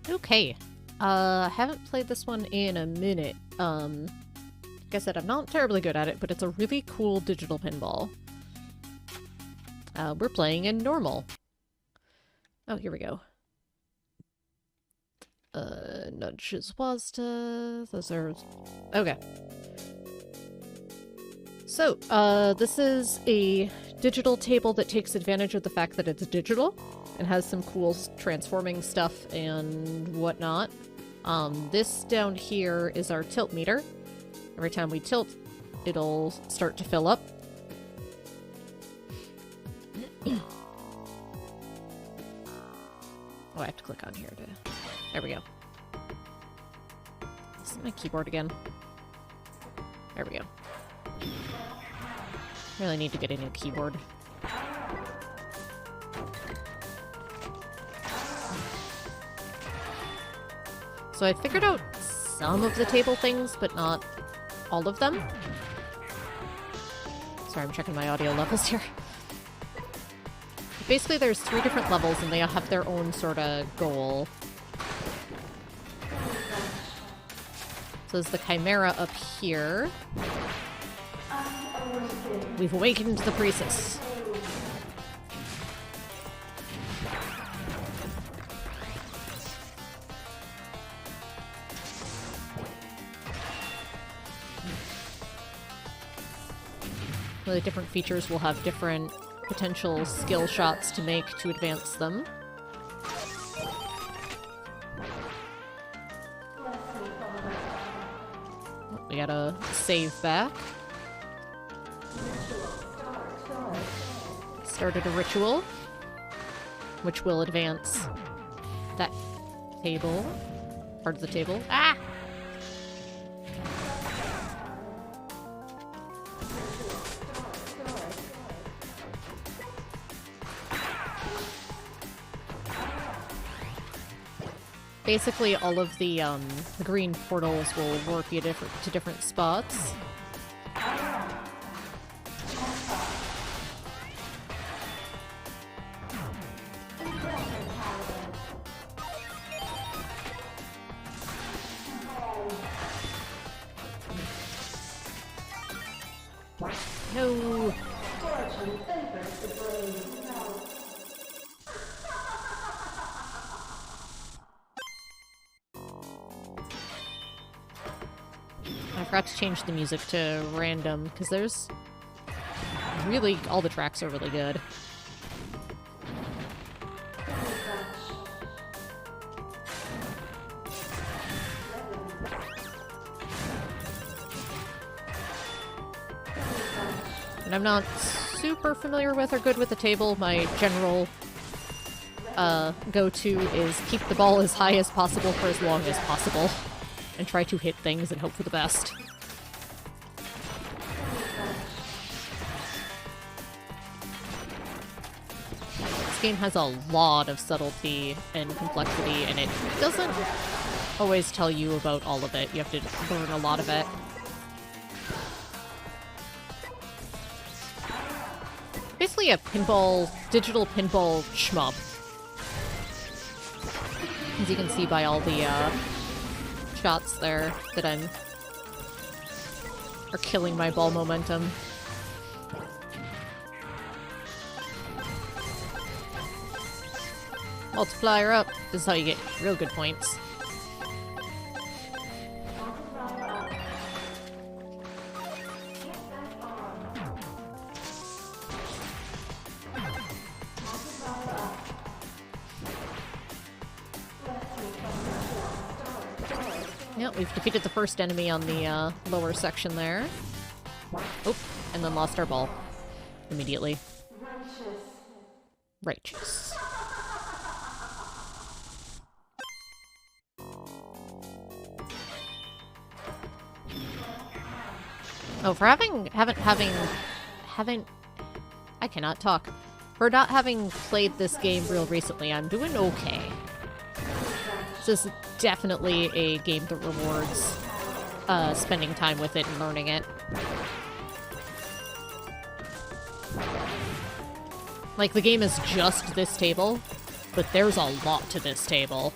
Okay. Haven't played this one in a minute. Like I said, I'm not terribly good at it, but it's a really cool digital pinball. We're playing in normal. Oh, here we go. Nudges Wazda. Those are... Okay. So, this is a digital table that takes advantage of the fact that it's digital and has some cool transforming stuff and whatnot. This down here is our tilt meter. Every time we tilt, it'll start to fill up. Oh, I have to click on here to... There we go. This is my keyboard again. There we go. Really need to get a new keyboard. So I figured out some of the table things, but not all of them. Sorry, I'm checking my audio levels here. Basically, there's 3 different levels, and they all have their own sort of goal. So there's the Chimera up here. We've awakened the priestess. The different features will have different potential skill shots to make to advance them. We gotta save back. Started a ritual, which will advance that table, part of the table. Ah! Basically, all of the green portals will warp you to different spots. No! I forgot to change the music to random, because there's really... all the tracks are really good. And I'm not super familiar with or good with the table. My general go-to is keep the ball as high as possible for as long as possible. And try to hit things and hope for the best. This game has a lot of subtlety and complexity, and it doesn't always tell you about all of it. You have to learn a lot of it. Basically a digital pinball shmup. As you can see by all the shots there that are killing my ball momentum. Multiplier up. This is how you get real good points. Yep, we've defeated the first enemy on the lower section there. Oh, and then lost our ball immediately. Righteous. Oh, for I cannot talk. For not having played this game real recently, I'm doing okay. This is definitely a game that rewards spending time with it and learning it. Like, the game is just this table, but there's a lot to this table.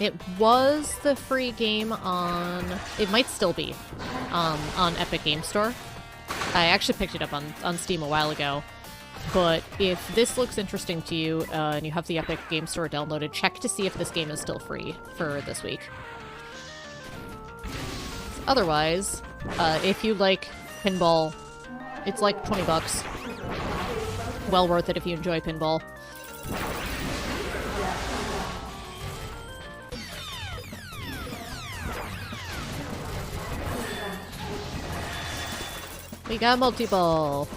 It was the free game on... It might still be on Epic Game Store. I actually picked it up on Steam a while ago. But if this looks interesting to you and you have the Epic Game Store downloaded, check to see if this game is still free for this week. Otherwise, if you like pinball, it's like 20 bucks. Well worth it if you enjoy pinball. We got multi-ball.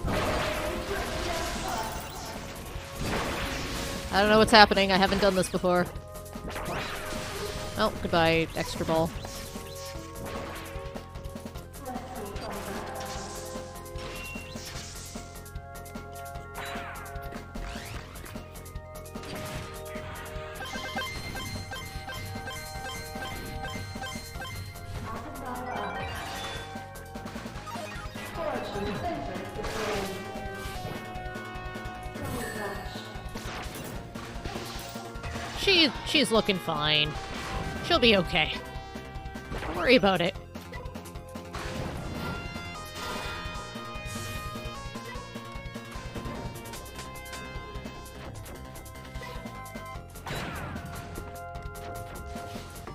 I don't know what's happening. I haven't done this before. Oh, goodbye, extra ball. She's looking fine. She'll be okay. Don't worry about it.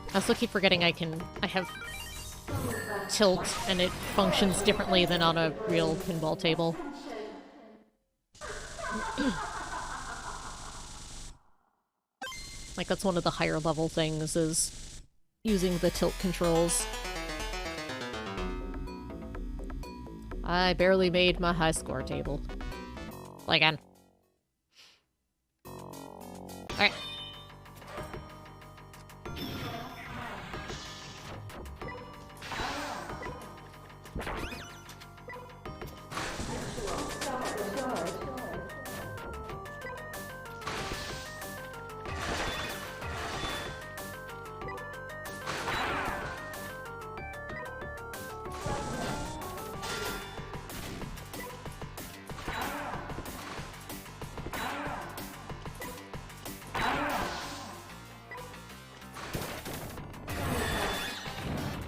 I also keep forgetting I have tilt and it functions differently than on a real pinball table. Like, that's one of the higher level things, is using the tilt controls. I barely made my high score table. Play again. Alright.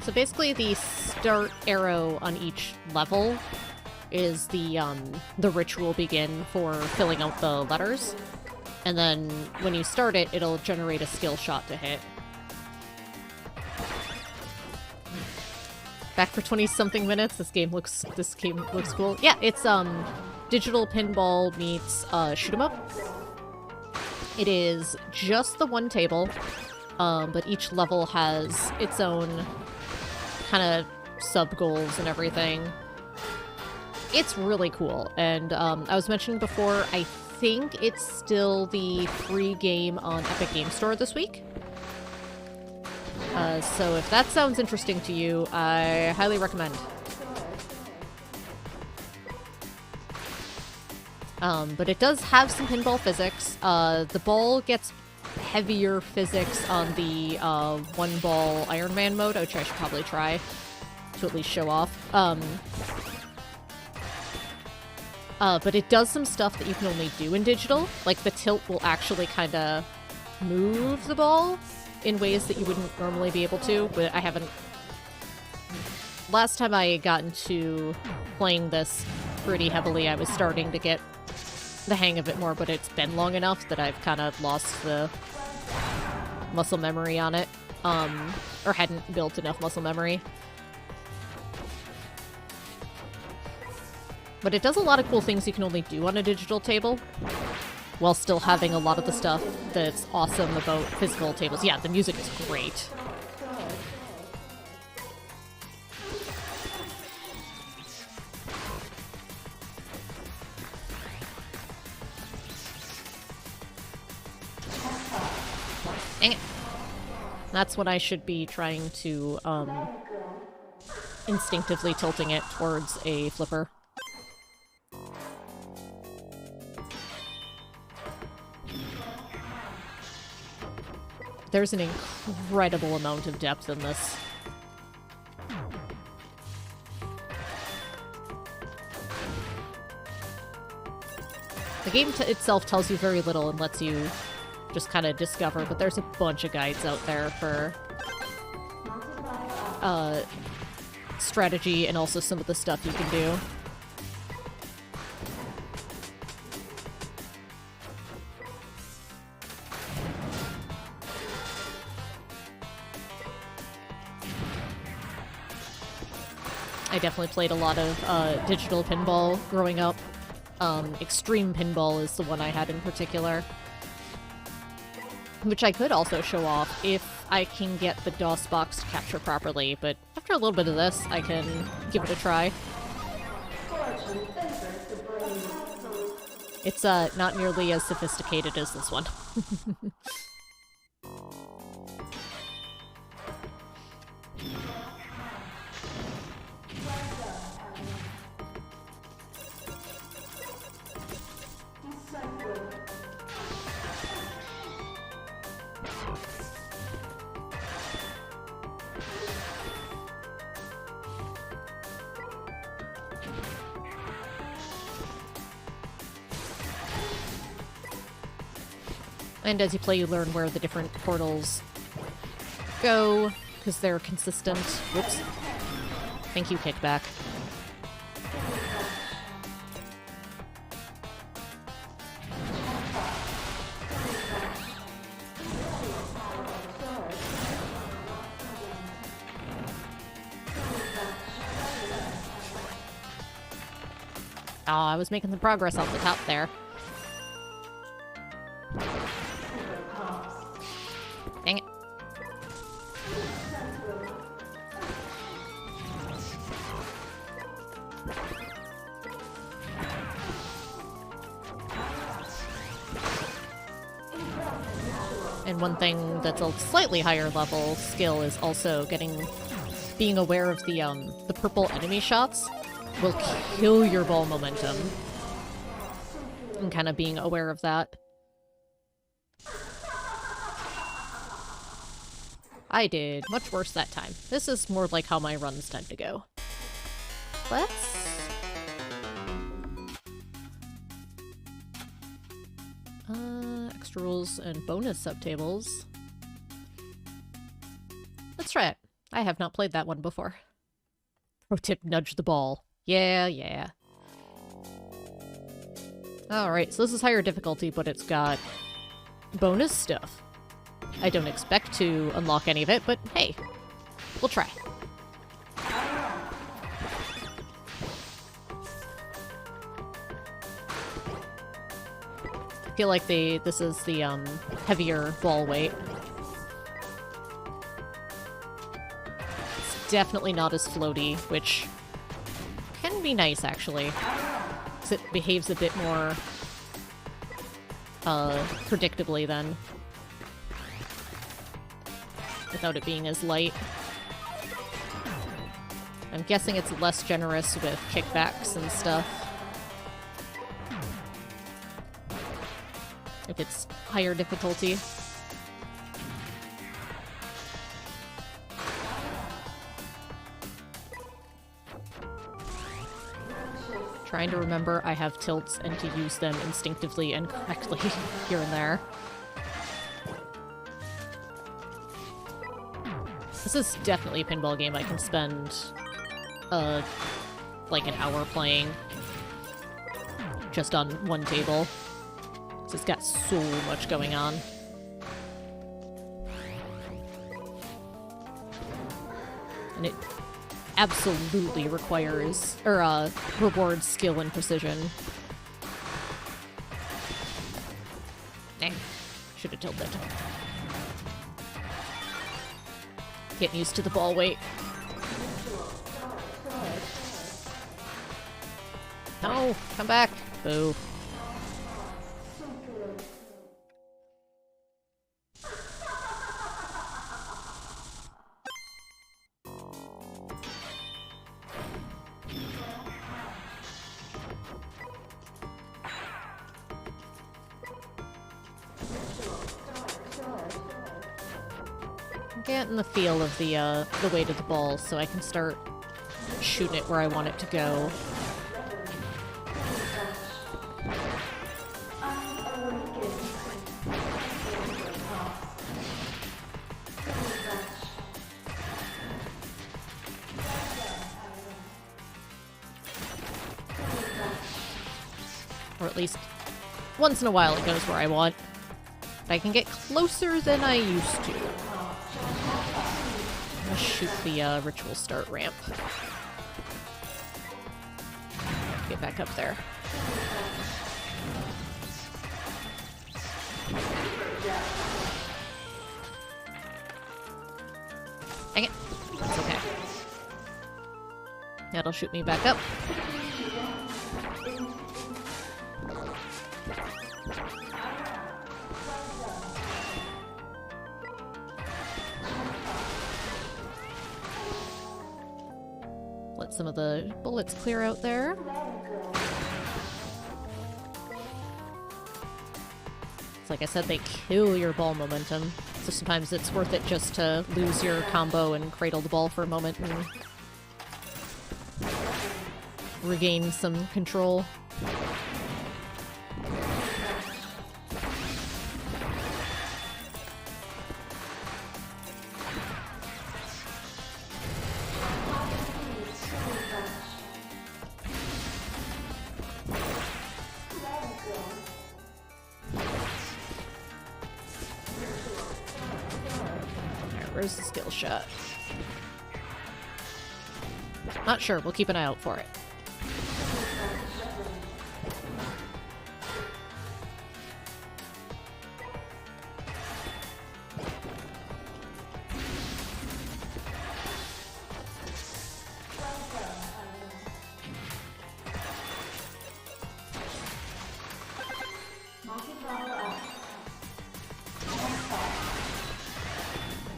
So basically the start arrow on each level is the ritual begin for filling out the letters. And then when you start it, it'll generate a skill shot to hit. Back for 20-something minutes. This game looks cool. Yeah, it's digital pinball meets shoot 'em up. It is just the one table, but each level has its own kind of sub-goals and everything. It's really cool, and I was mentioning before, I think it's still the free game on Epic Game Store this week. So if that sounds interesting to you, I highly recommend. But it does have some pinball physics. The ball gets heavier physics on the one-ball Iron Man mode, which I should probably try to at least show off. But it does some stuff that you can only do in digital. Like, the tilt will actually kind of move the ball in ways that you wouldn't normally be able to, but I haven't... Last time I got into playing this pretty heavily, I was starting to get the hang of it more, but it's been long enough that I've kind of lost the muscle memory on it, or hadn't built enough muscle memory. But it does a lot of cool things you can only do on a digital table, while still having a lot of the stuff that's awesome about physical tables. Yeah, the music is great. Dang it. That's when I should be trying to, instinctively tilting it towards a flipper. There's an incredible amount of depth in this. The game itself tells you very little and lets you just kind of discover, but there's a bunch of guides out there for strategy and also some of the stuff you can do. I definitely played a lot of digital pinball growing up. Extreme Pinball is the one I had in particular. Which I could also show off if I can get the DOS box to capture properly, but after a little bit of this, I can give it a try. It's not nearly as sophisticated as this one. And as you play, you learn where the different portals go, because they're consistent. Whoops. Thank you, Kickback. Oh, I was making some progress off the top there. Dang it. And one thing that's a slightly higher level skill is also being aware of the purple enemy shots will kill your ball momentum. And kind of being aware of that. I did much worse that time. This is more like how my runs tend to go. Let's... extra rules and bonus subtables. Let's try it. I have not played that one before. Pro tip, nudge the ball. Yeah, yeah. Alright, so this is higher difficulty, but it's got bonus stuff. I don't expect to unlock any of it, but hey, we'll try. I feel like this is the heavier ball weight. It's definitely not as floaty, which can be nice actually, because it behaves a bit more predictably then, without it being as light. I'm guessing it's less generous with kickbacks and stuff. If it's higher difficulty. Trying to remember I have tilts and to use them instinctively and correctly here and there. This is definitely a pinball game I can spend, like an hour playing just on one table. So it's got so much going on. And it absolutely requires, or rewards skill and precision. Dang, should have tilted. Getting used to the ball weight. No, come back. Boo. Getting the feel of the weight of the ball so I can start shooting it where I want it to go. Or at least once in a while it goes where I want. But I can get closer than I used to. I'm gonna shoot the ritual start ramp. Get back up there. Dang it. That's okay. That'll shoot me back up. Let some of the bullets clear out there. Like I said, they kill your ball momentum, so sometimes it's worth it just to lose your combo and cradle the ball for a moment and regain some control. Where's the skill shot? Not sure. We'll keep an eye out for it.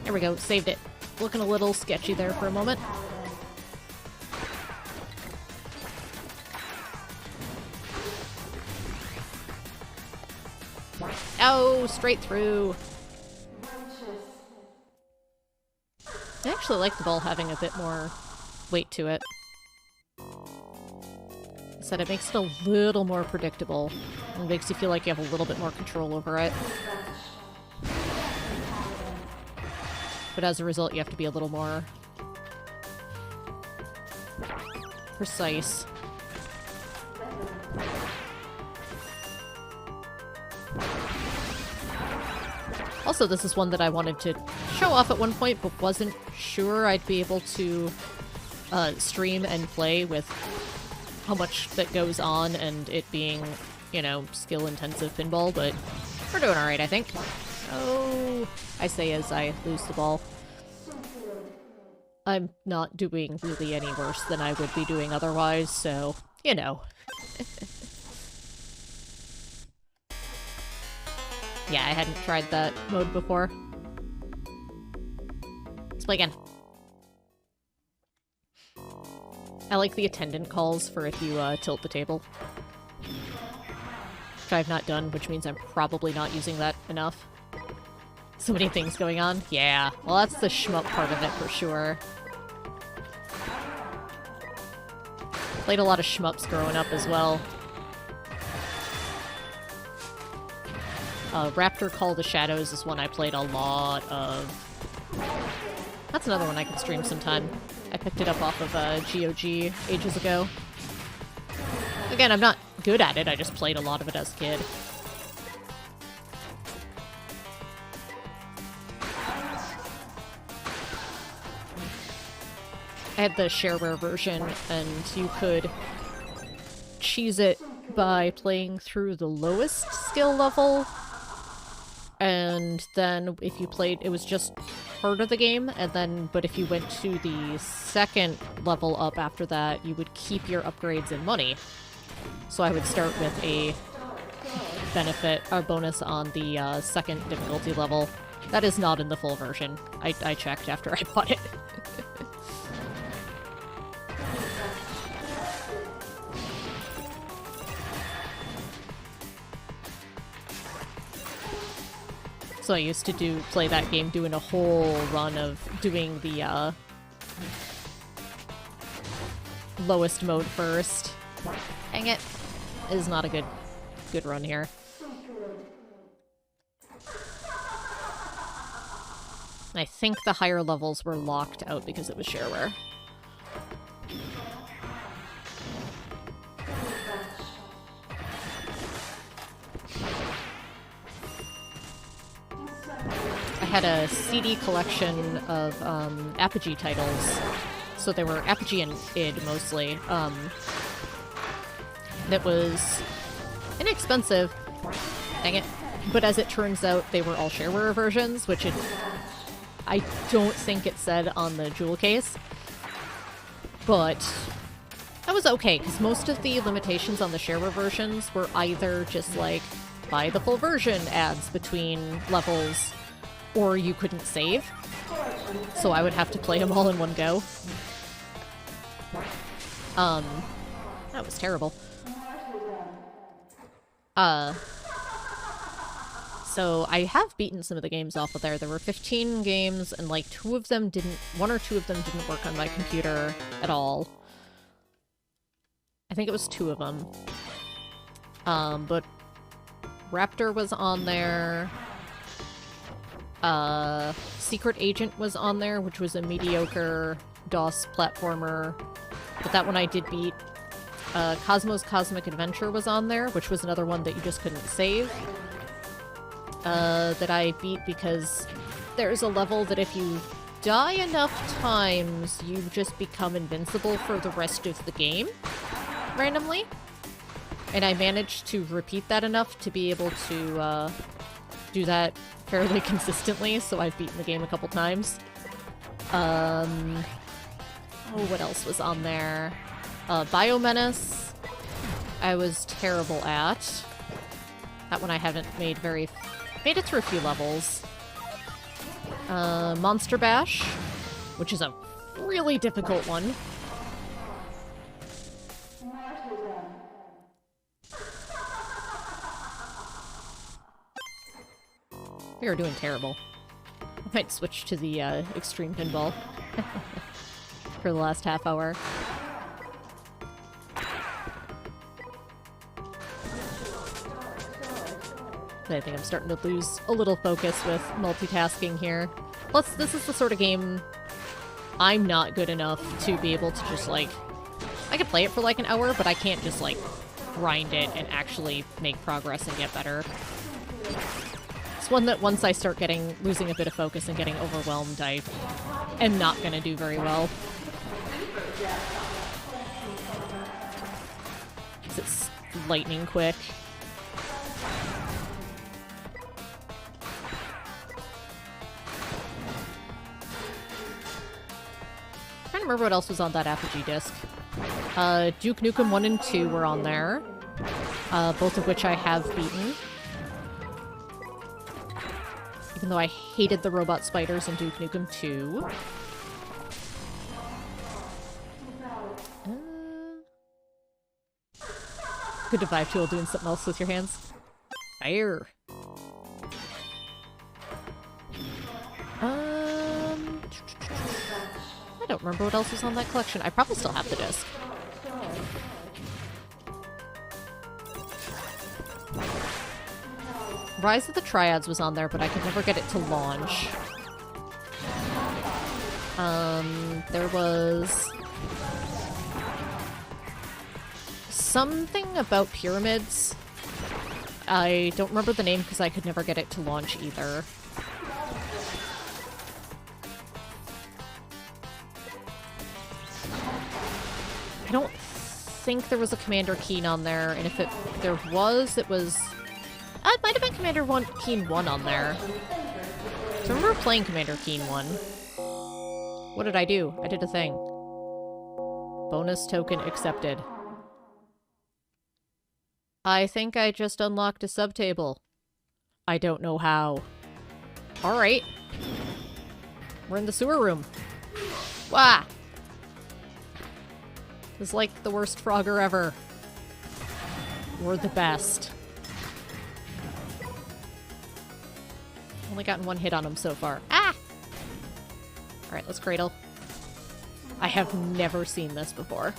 There we go, saved it. Looking a little sketchy there for a moment. Oh, straight through. I actually like the ball having a bit more weight to it. I said it makes it a little more predictable. It makes you feel like you have a little bit more control over it. But as a result, you have to be a little more precise. Also, this is one that I wanted to show off at one point, but wasn't sure I'd be able to stream and play with how much that goes on and it being, you know, skill-intensive pinball, but we're doing alright, I think. Oh, I say as I lose the ball. I'm not doing really any worse than I would be doing otherwise, so, you know. Yeah, I hadn't tried that mode before. Let's play again. I like the attendant calls for if you tilt the table. Which I've not done, which means I'm probably not using that enough. So many things going on. Yeah, well that's the shmup part of it for sure. Played a lot of shmups growing up as well. Raptor Call the Shadows is one I played a lot of. That's another one I could stream sometime. I picked it up off of GOG ages ago. Again, I'm not good at it, I just played a lot of it as a kid. I had the shareware version, and you could cheese it by playing through the lowest skill level, and then if you played, it was just part of the game, and then, but if you went to the second level up after that, you would keep your upgrades in money. So I would start with a benefit, or bonus on the second difficulty level. That is not in the full version. I checked after I bought it. So I used to play that game doing a whole run of doing the lowest mode first. Dang it. It is not a good run here. I think the higher levels were locked out because it was shareware. had a CD collection of Apogee titles. So they were Apogee and id mostly. That was inexpensive. Dang it. But as it turns out, they were all shareware versions, which I don't think it said on the jewel case. But that was okay, because most of the limitations on the shareware versions were either just like, buy the full version ads between levels, or you couldn't save. So I would have to play them all in one go. That was terrible. So I have beaten some of the games off of there. There were 15 games, and like one or two of them didn't work on my computer at all. I think it was 2 of them. But Raptor was on there. Secret Agent was on there, which was a mediocre DOS platformer. But that one I did beat. Cosmo's Cosmic Adventure was on there, which was another one that you just couldn't save. That I beat because there's a level that if you die enough times, you just become invincible for the rest of the game, randomly. And I managed to repeat that enough to be able to do that fairly consistently, so I've beaten the game a couple times. Oh, what else was on there? Biomenace, I was terrible at. That one I haven't made it through a few levels. Monster Bash, which is a really difficult one. We are doing terrible. I might switch to the Extreme Pinball for the last half hour. I think I'm starting to lose a little focus with multitasking here. Plus, this is the sort of game I'm not good enough to be able to just, like... I could play it for, like, an hour, but I can't just, like, grind it and actually make progress and get better. It's one that once I start losing a bit of focus and getting overwhelmed, I am not gonna do very well. It's lightning quick. I don't remember what else was on that Apogee disc. Duke Nukem 1 and 2 were on there, both of which I have beaten. Even though I hated the robot spiders in Duke Nukem 2. Good to vibe tool doing something else with your hands. Fire. I don't remember what else was on that collection. I probably still have the disc. Rise of the Triads was on there, but I could never get it to launch. There was... something about pyramids. I don't remember the name because I could never get it to launch either. I don't think there was a Commander Keen on there, and if there was, it was... it might have been Commander Keen 1 on there. So I remember playing Commander Keen 1. What did I do? I did a thing. Bonus token accepted. I think I just unlocked a subtable. I don't know how. Alright. We're in the sewer room. Wah! This is like the worst Frogger ever. We're the best. Only gotten one hit on him so far. Ah! Alright, let's cradle. I have never seen this before.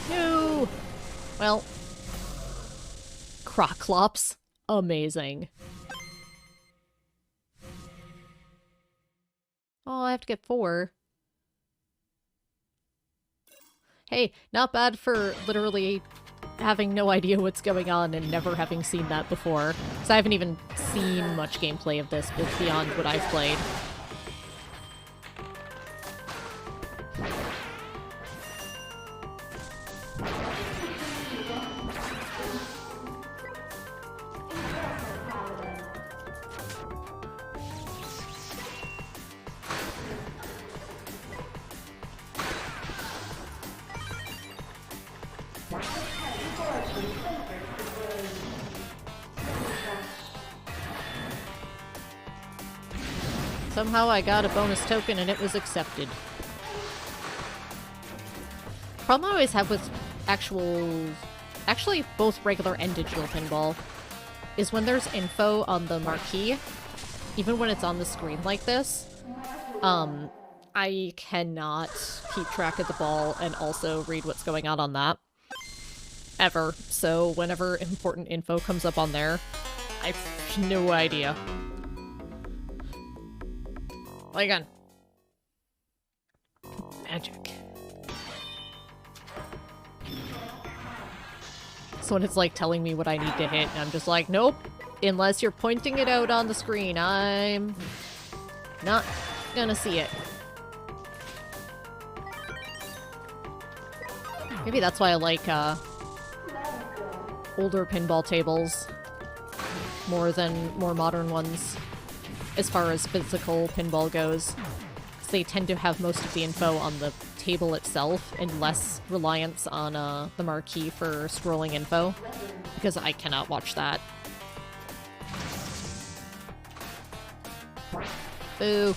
No! Well. Croclops. Amazing. Oh, I have to get 4. Hey, not bad for literally having no idea what's going on and never having seen that before. So I haven't even seen much gameplay of this beyond what I've played. Somehow I got a bonus token and it was accepted. Problem I always have with actually both regular and digital pinball, is when there's info on the marquee, even when it's on the screen like this, I cannot keep track of the ball and also read what's going on that. Ever. So whenever important info comes up on there, I have no idea. Play again. Magic. So when it's like telling me what I need to hit, and I'm just like, nope. Unless you're pointing it out on the screen, I'm not gonna see it. Maybe that's why I like older pinball tables more than more modern ones as far as physical pinball goes. They tend to have most of the info on the table itself and less reliance on the marquee for scrolling info, because I cannot watch that. Boo.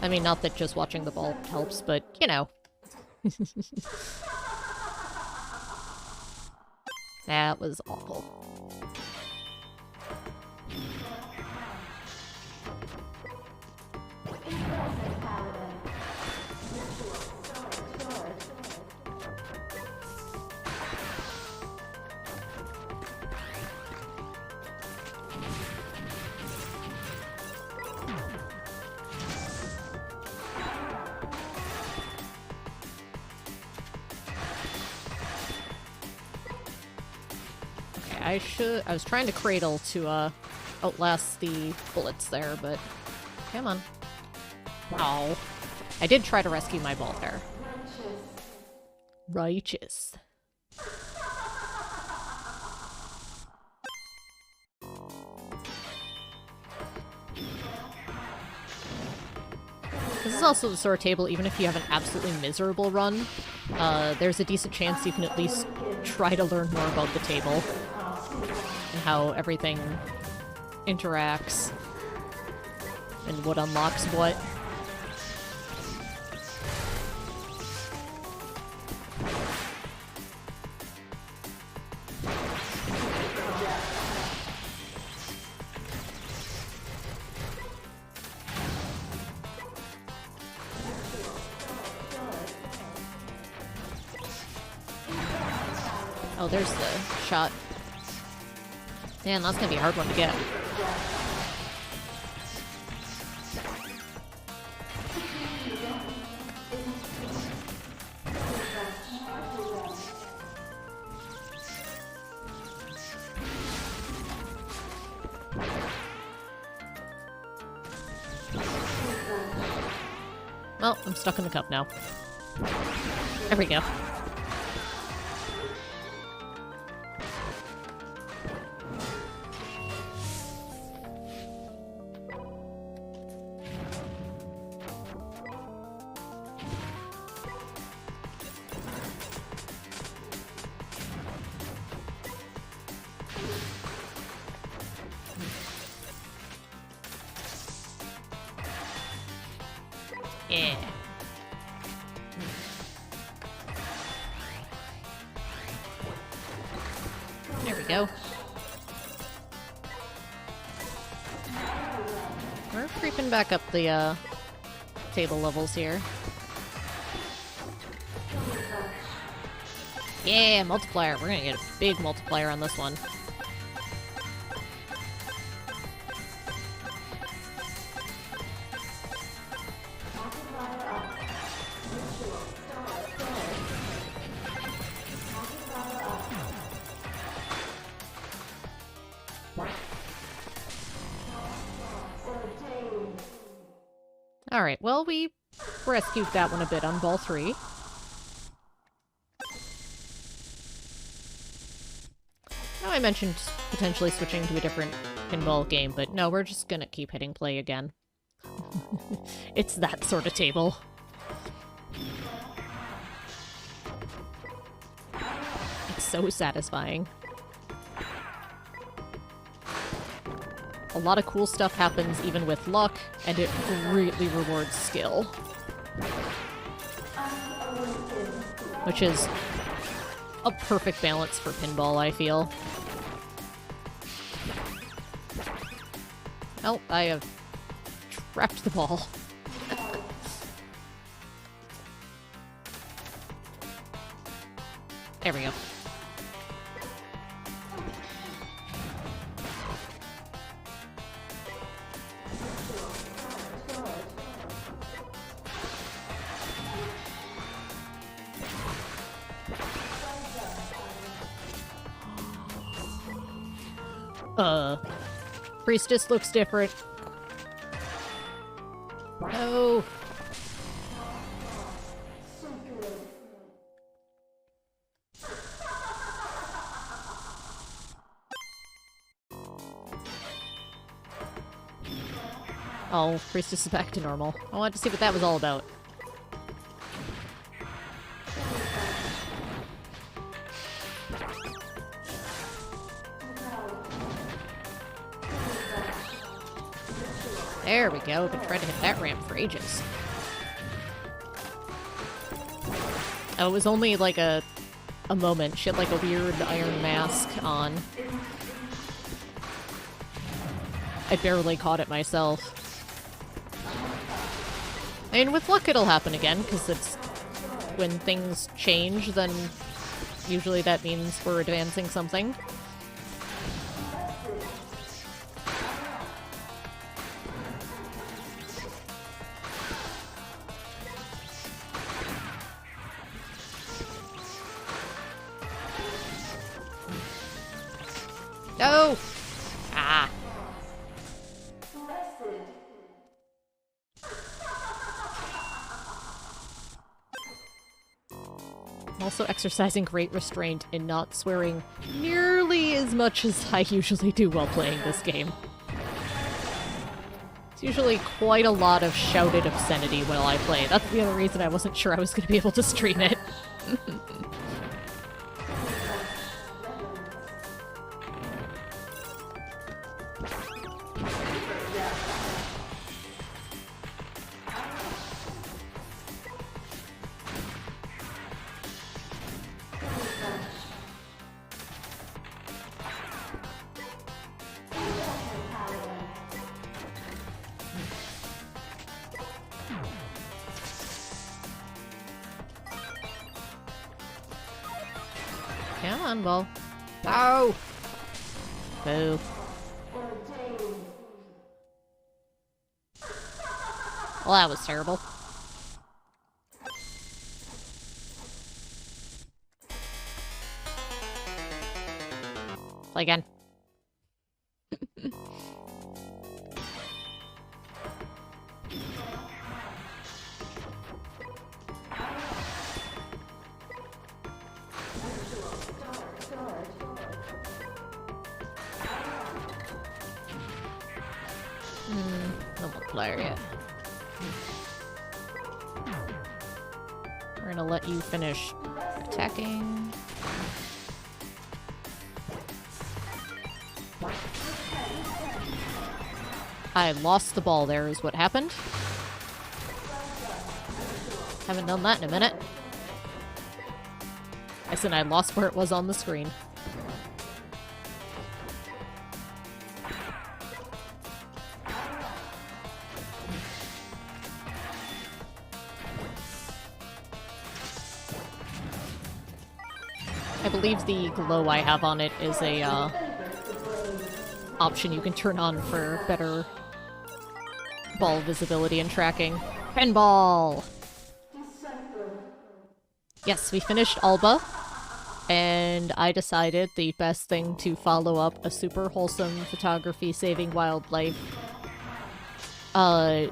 I mean, not that just watching the ball helps, but, you know. That was awful. I was trying to cradle to, outlast the bullets there, but come on. Oh. I did try to rescue my ball there. Righteous. This is also the sort of table, even if you have an absolutely miserable run, there's a decent chance you can at least try to learn more about the table and how everything interacts and what unlocks what. Oh, there's the shot. Man, that's gonna be a hard one to get. Well, I'm stuck in the cup now. There we go. Yeah. There we go. We're creeping back up the table levels here. Yeah, multiplier. We're gonna get a big multiplier on this one. Alright, well, we rescued that one a bit on ball 3. Now I mentioned potentially switching to a different pinball game, but no, we're just gonna keep hitting play again. It's that sort of table. It's so satisfying. A lot of cool stuff happens even with luck, and it greatly rewards skill. Which is a perfect balance for pinball, I feel. Oh, I have trapped the ball. There we go. Priestess looks different. No. Oh, Priestess is back to normal. I wanted to see what that was all about. There we go. Been trying to hit that ramp for ages. Oh, it was only like a moment. She had like a weird iron mask on. I barely caught it myself. I mean, with luck it'll happen again, because it's... when things change, then usually that means we're advancing something. No! Ah! I'm also exercising great restraint in not swearing nearly as much as I usually do while playing this game. It's usually quite a lot of shouted obscenity while I play. That's the other reason I wasn't sure I was going to be able to stream it. Come on, ball. Oh! Boo. Well, that was terrible. Play again. No more player yet. We're gonna let you finish attacking. I lost the ball there is what happened. Haven't done that in a minute. I said I lost where it was on the screen. I believe the glow I have on it is a option you can turn on for better ball visibility and tracking. Pinball! Yes, we finished Alba, and I decided the best thing to follow up a super wholesome photography saving wildlife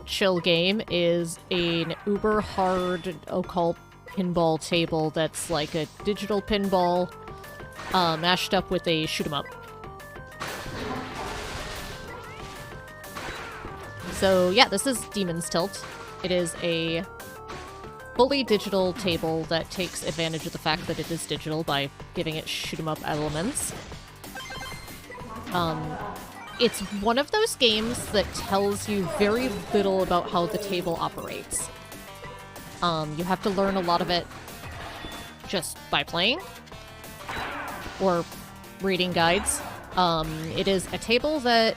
chill game is an uber hard occult pinball table that's like a digital pinball mashed up with a shoot 'em up. So yeah, this is Demon's Tilt. It is a fully digital table that takes advantage of the fact that it is digital by giving it shoot 'em up elements. It's one of those games that tells you very little about how the table operates. You have to learn a lot of it just by playing or reading guides. It is a table that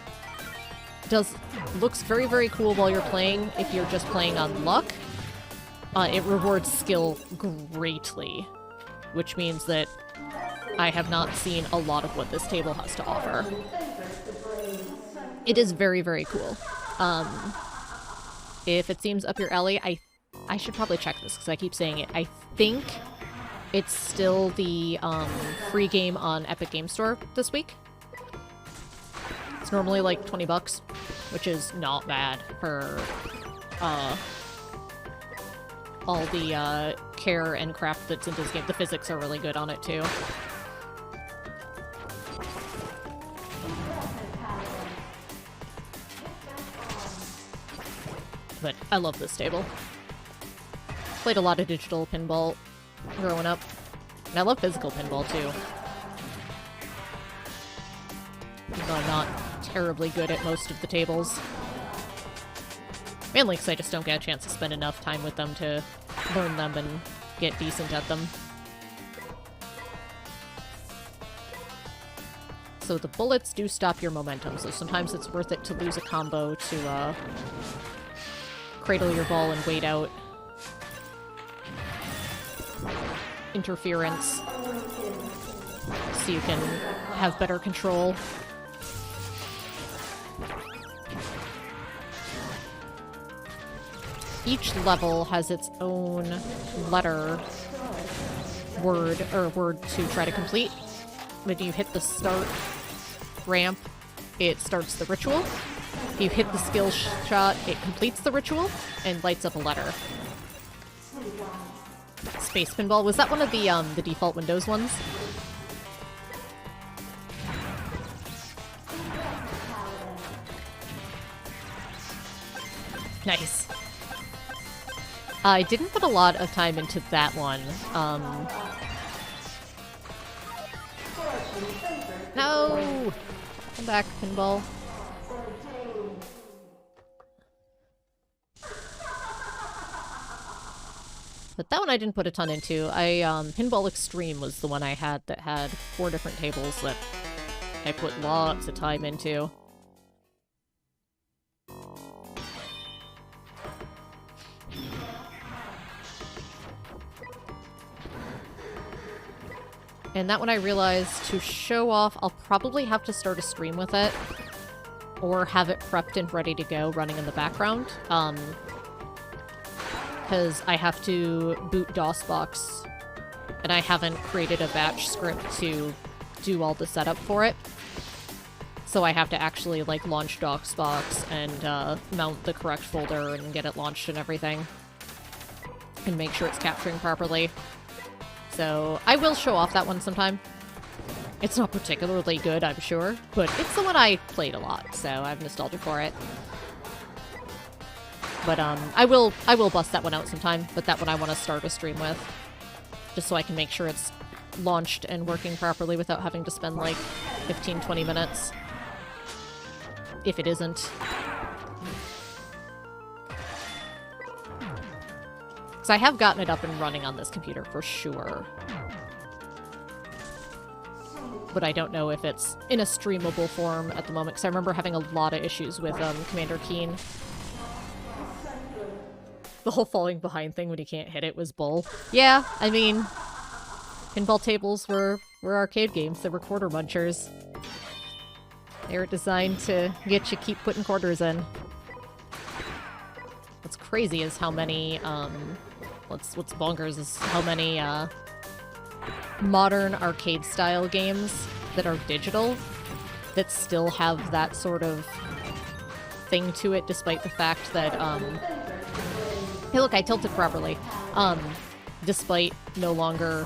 looks very, very cool while you're playing if you're just playing on luck. It rewards skill greatly, which means that I have not seen a lot of what this table has to offer. It is very, very cool. If it seems up your alley, I should probably check this because I keep saying it. I think it's still the free game on Epic Game Store this week. It's normally like 20 bucks, which is not bad for all the care and craft that's in this game. The physics are really good on it too. But I love this table. Played a lot of digital pinball growing up. And I love physical pinball too. Even though I'm not terribly good at most of the tables. Mainly because I just don't get a chance to spend enough time with them to learn them and get decent at them. So the bullets do stop your momentum, so sometimes it's worth it to lose a combo to cradle your ball and wait out interference so you can have better control. Each level has its own letter, word to try to complete. When you hit the start ramp, it starts the ritual. If you hit the skill shot, it completes the ritual and lights up a letter. Space Pinball, was that one of the default Windows ones? Nice. I didn't put a lot of time into that one. No! Come back, Pinball. But that one I didn't put a ton into. Pinball Extreme was the one I had that had 4 different tables that I put lots of time into. And that one I realized to show off, I'll probably have to start a stream with it. Or have it prepped and ready to go running in the background. Because I have to boot DOSBox. And I haven't created a batch script to do all the setup for it. So I have to actually, like, launch DOSBox and mount the correct folder and get it launched and everything. And make sure it's capturing properly. So I will show off that one sometime. It's not particularly good, I'm sure, but it's the one I played a lot, so I have nostalgia for it. But I will bust that one out sometime, but that one I want to start a stream with. Just so I can make sure it's launched and working properly without having to spend like 15-20 minutes. If it isn't. Because I have gotten it up and running on this computer for sure. But I don't know if it's in a streamable form at the moment, because I remember having a lot of issues with Commander Keen. The whole falling behind thing when you can't hit it was bull. Yeah, I mean, pinball tables were arcade games. They were quarter munchers. They were designed to get you keep putting quarters in. What's crazy is how many, what's bonkers is how many, modern arcade-style games that are digital that still have that sort of thing to it, despite the fact that, hey look, I tilted properly. Despite no longer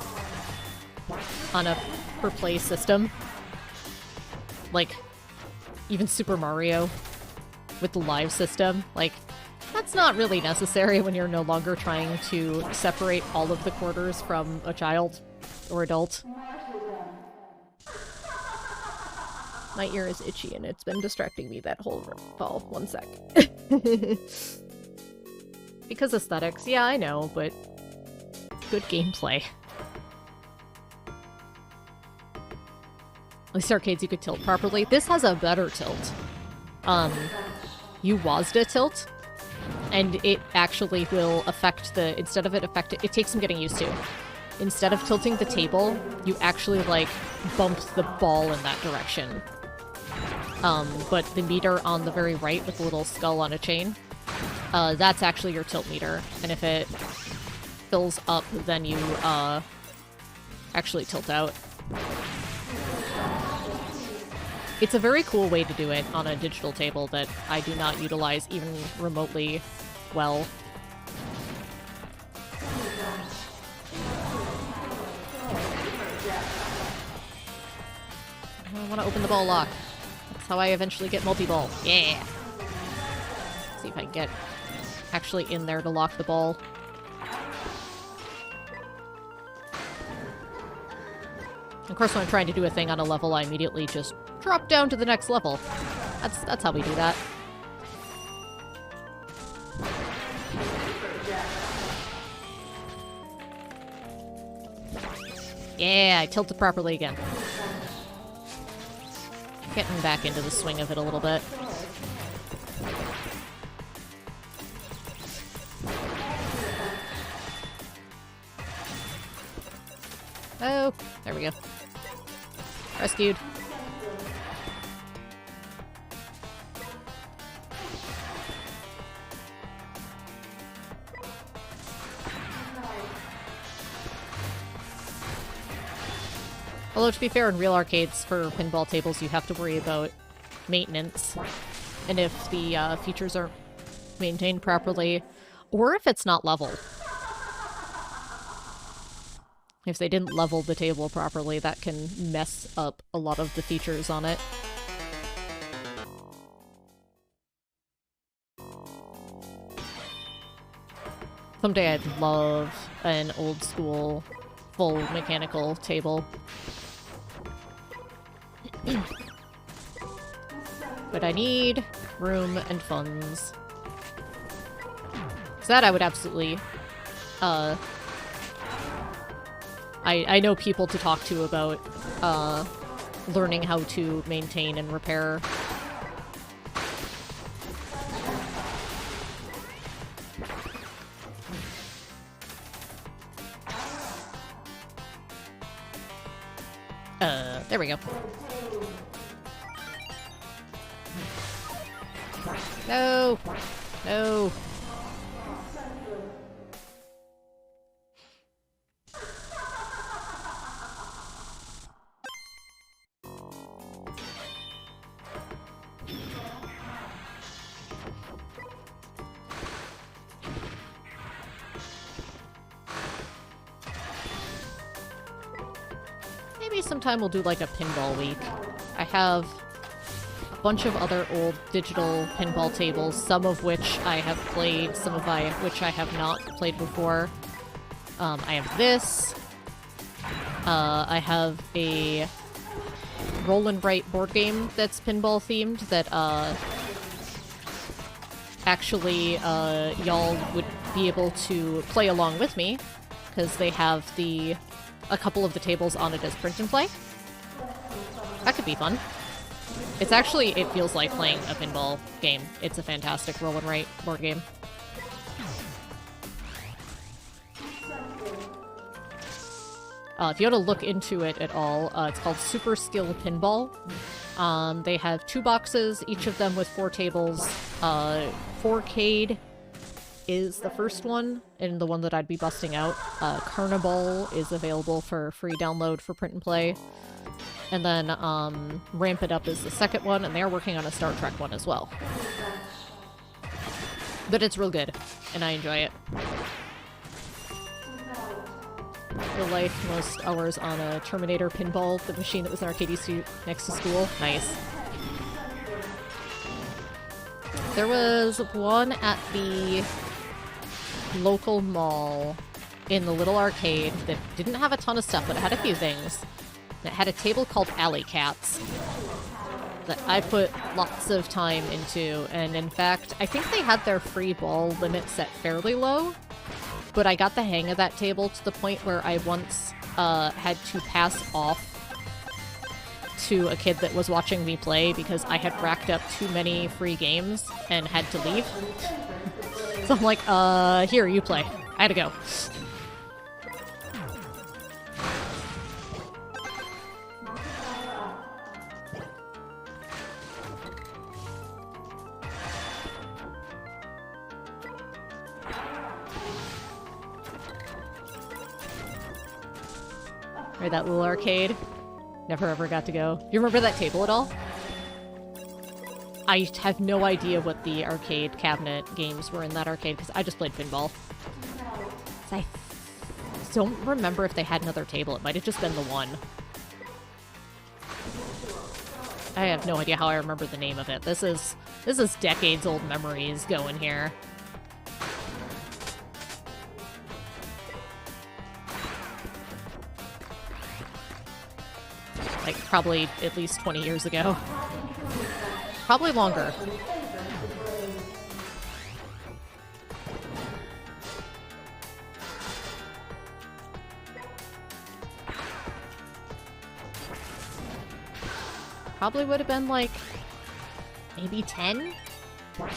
on a per play system. Like, even Super Mario with the live system, like, that's not really necessary when you're no longer trying to separate all of the quarters from a child or adult. My ear is itchy and it's been distracting me that whole fall. 1 sec. Because aesthetics, yeah, I know, but good gameplay. At least arcades you could tilt properly. This has a better tilt. You WASD tilt, and it actually will affect the, instead of it takes some getting used to. Instead of tilting the table, you actually, like, bump the ball in that direction. But the meter on the very right with the little skull on a chain, that's actually your tilt meter. And if it fills up, then you, actually tilt out. It's a very cool way to do it on a digital table that I do not utilize even remotely well. I want to open the ball lock. That's how I eventually get multi-ball. Yeah! See if I can get actually in there to lock the ball. Of course, when I'm trying to do a thing on a level, I immediately just drop down to the next level. That's how we do that. Yeah, I tilted properly again. Getting back into the swing of it a little bit. Oh, there we go. Rescued. Although, to be fair, in real arcades, for pinball tables, you have to worry about maintenance. And if the features aren't maintained properly, or if it's not level. If they didn't level the table properly, that can mess up a lot of the features on it. Someday I'd love an old school, full mechanical table. But I need room and funds. So that I would absolutely, I know people to talk to about, learning how to maintain and repair. There we go. No! No! Maybe sometime we'll do like a pinball week. I have a bunch of other old digital pinball tables, some of which I have played, some of which I have not played before. I have this. I have a roll and write board game that's pinball themed that actually y'all would be able to play along with me, because they have a couple of the tables on it as print and play. That could be fun. It's actually, it feels like playing a pinball game. It's a fantastic roll and write board game. If you want to look into it at all, it's called Super Skill Pinball. They have 2 boxes, each of them with 4 tables. 4Cade is the first one, and the one that I'd be busting out. Carnival is available for free download for print and play. And then Ramp It Up is the second one, and they're working on a Star Trek one as well. But it's real good, and I enjoy it. Real life, most hours on a Terminator Pinball, the machine that was in Arcade Street next to school. Nice. There was one at the local mall in the little arcade that didn't have a ton of stuff, but it had a few things. And it had a table called Alley Cats that I put lots of time into, and in fact, I think they had their free ball limit set fairly low, but I got the hang of that table to the point where I once had to pass off to a kid that was watching me play because I had racked up too many free games and had to leave. So I'm like, here, you play. I had to go. Or that little arcade. Never ever got to go. You remember that table at all? I have no idea what the arcade cabinet games were in that arcade because I just played pinball. I don't remember if they had another table. It might have just been the one. I have no idea how I remember the name of it. This is decades old memories going here. Like, probably at least 20 years ago. Probably longer. Probably would have been, like, maybe 10? Oh,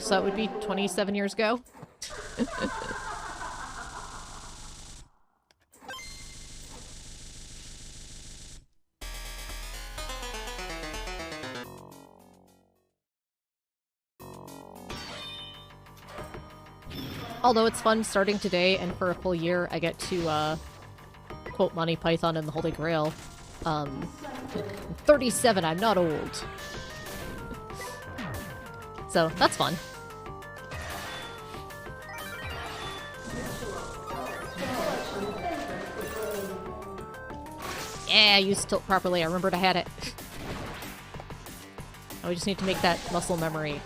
so that would be 27 years ago? Although it's fun starting today, and for a full year, I get to, quote Monty Python and the Holy Grail. 37, I'm not old. So, that's fun. Yeah, I used tilt properly. I remembered I had it. Now we just need to make that muscle memory.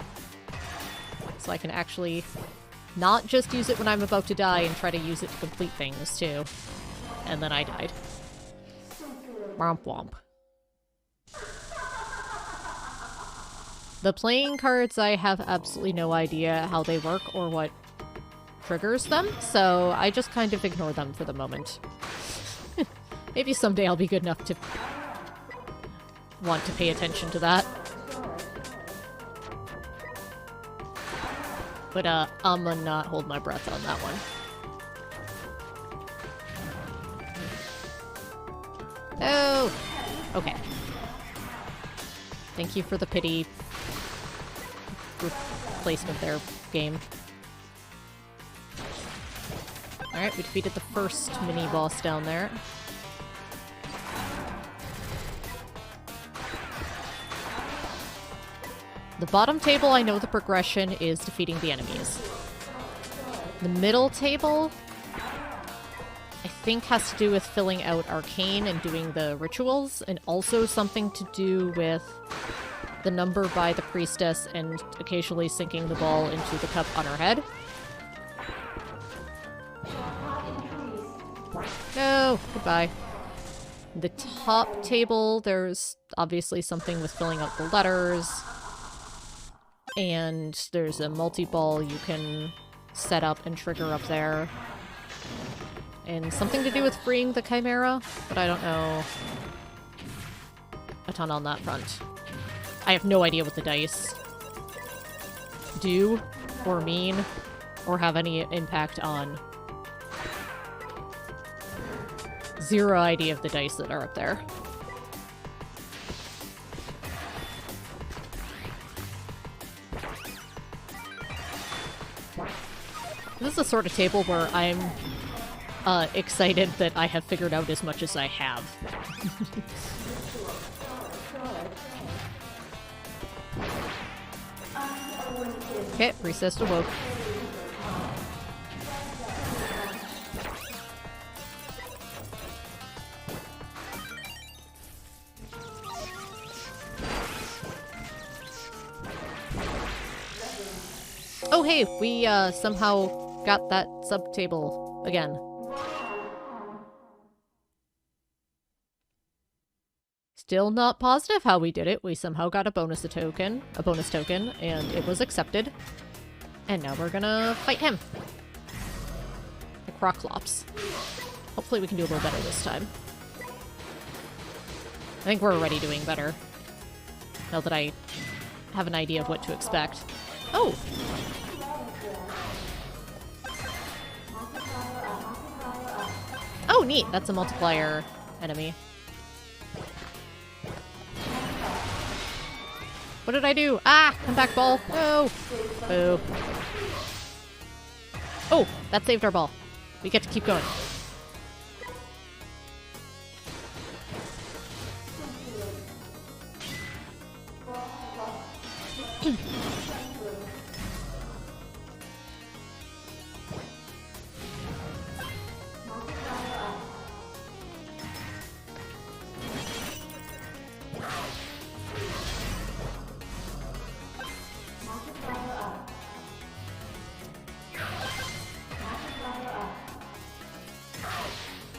So I can actually not just use it when I'm about to die and try to use it to complete things, too. And then I died. Womp womp. The playing cards, I have absolutely no idea how they work or what triggers them, so I just kind of ignore them for the moment. Maybe someday I'll be good enough to want to pay attention to that. But, I'm gonna not hold my breath on that one. Oh! Okay. Thank you for the pity replacement there, game. Alright, we defeated the first mini-boss down there. The bottom table, I know the progression is defeating the enemies. The middle table, I think, has to do with filling out arcane and doing the rituals, and also something to do with the number by the priestess and occasionally sinking the ball into the cup on her head. No! Goodbye. The top table, there's obviously something with filling out the letters. And there's a multi-ball you can set up and trigger up there. And something to do with freeing the Chimera, but I don't know a ton on that front. I have no idea what the dice do, or mean, or have any impact on. Zero idea of the dice that are up there. This is the sort of table where I'm excited that I have figured out as much as I have. Okay, recessed awoke. Oh hey, we somehow got that sub-table again. Still not positive how we did it. We somehow got a bonus token, and it was accepted. And now we're gonna fight him. The Croclops. Hopefully we can do a little better this time. I think we're already doing better. Now that I have an idea of what to expect. Oh! Oh, neat! That's a multiplier enemy. What did I do? Ah! Come back, ball! No! Boo. Oh! That saved our ball. We get to keep going.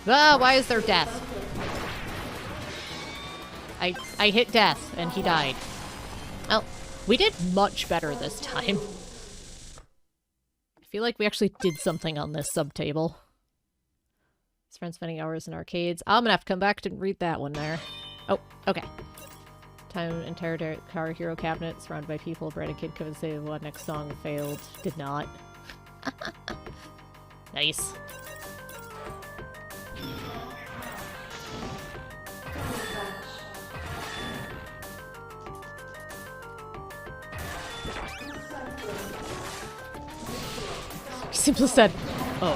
Ah, why is there death? I hit death, and he died. Well, we did much better this time. I feel like we actually did something on this sub-table. His friend spending hours in arcades. I'm gonna have to come back to read that one there. Oh, okay. Time entire car hero cabinet surrounded by people. Brandon Kid couldn't say what next song failed. Did not. Nice. Simply said, oh.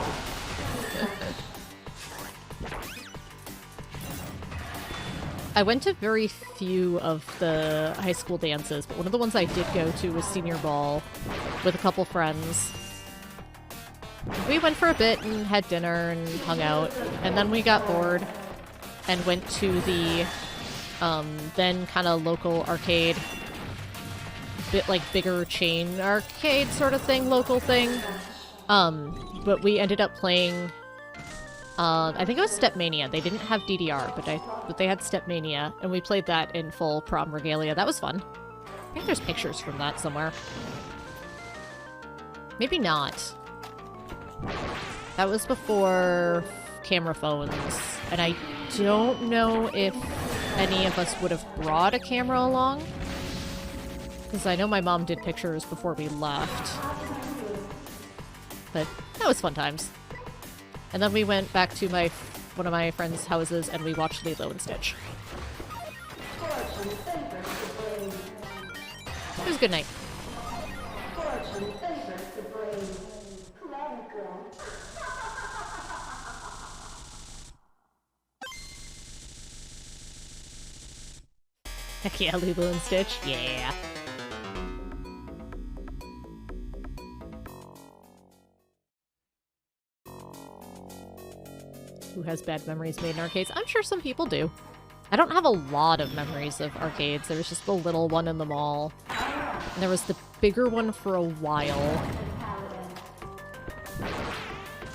I went to very few of the high school dances, but one of the ones I did go to was senior ball with a couple friends. We went for a bit and had dinner and hung out, and then we got bored and went to the then kind of local arcade, bit like bigger chain arcade sort of thing, local thing. But we ended up playing, I think it was Stepmania. They didn't have DDR, but they had Stepmania, and we played that in full prom regalia. That was fun. I think there's pictures from that somewhere. Maybe not. That was before camera phones, and I don't know if any of us would have brought a camera along, because I know my mom did pictures before we left. But that was fun times. And then we went back to one of my friends' houses and we watched Lilo and Stitch. It was a good night. Heck yeah, Lilo and Stitch. Yeah. Who has bad memories made in arcades? I'm sure some people do. I don't have a lot of memories of arcades. There was just the little one in the mall. And there was the bigger one for a while.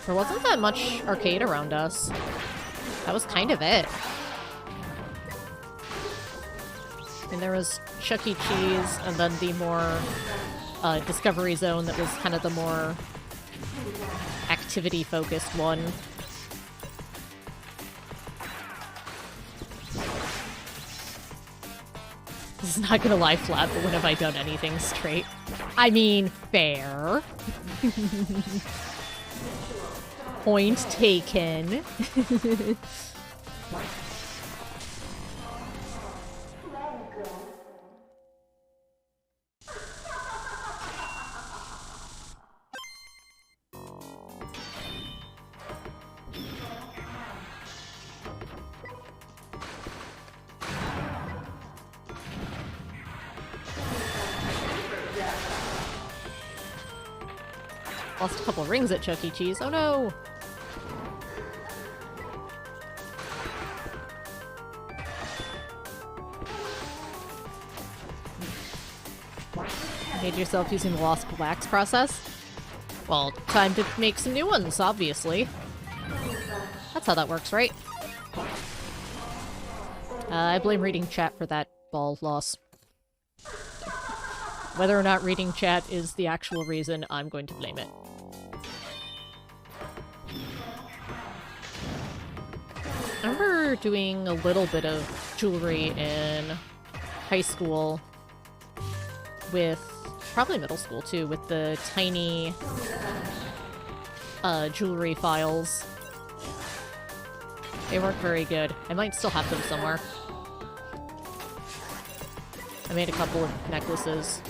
There wasn't that much arcade around us. That was kind of it. And there was Chuck E. Cheese, and then the more Discovery Zone that was kind of the more activity-focused one. This is not gonna lie flat, but when have I done anything straight? I mean, fair. Point taken. Lost a couple rings at Chuck E. Cheese. Oh no! Made yourself using the lost wax process? Well, time to make some new ones, obviously. That's how that works, right? I blame reading chat for that ball loss. Whether or not reading chat is the actual reason, I'm going to blame it. I remember doing a little bit of jewelry in high school with, probably middle school too, with the tiny jewelry files. They weren't very good. I might still have them somewhere. I made a couple of necklaces.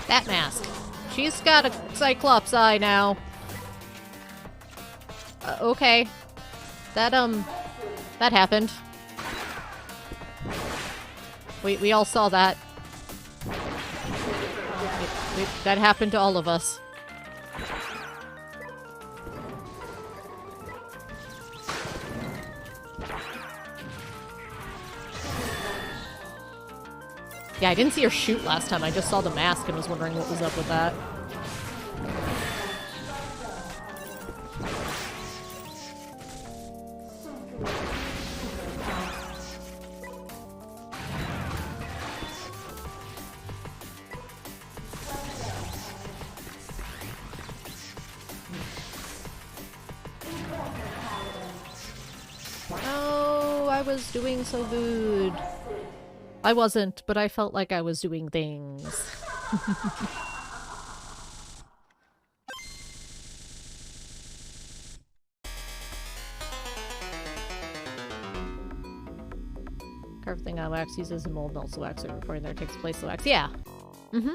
That mask. She's got a Cyclops eye now. Okay. That happened. We all saw that. That happened to all of us. Yeah, I didn't see her shoot last time. I just saw the mask and was wondering what was up with that. Oh, I was doing so good. I wasn't, but I felt like I was doing things. Carved thing on wax uses a mold, melts the wax over before there takes place the wax. Yeah. Mm-hmm.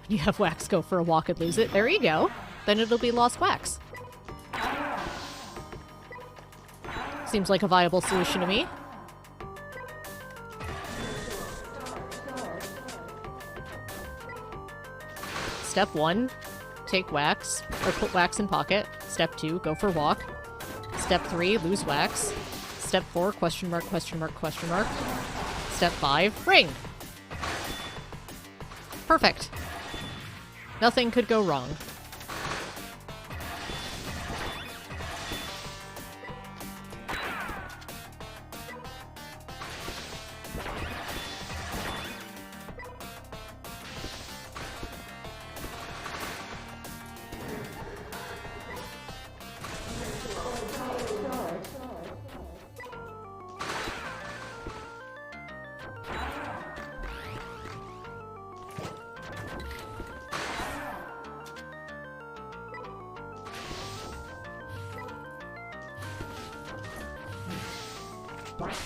You have wax go for a walk and lose it. There you go. Then it'll be lost wax. Seems like a viable solution to me. Step 1, take wax, or put wax in pocket. Step 2, go for walk. Step 3, lose wax. Step 4, question mark, question mark, question mark. Step 5, ring! Perfect. Nothing could go wrong.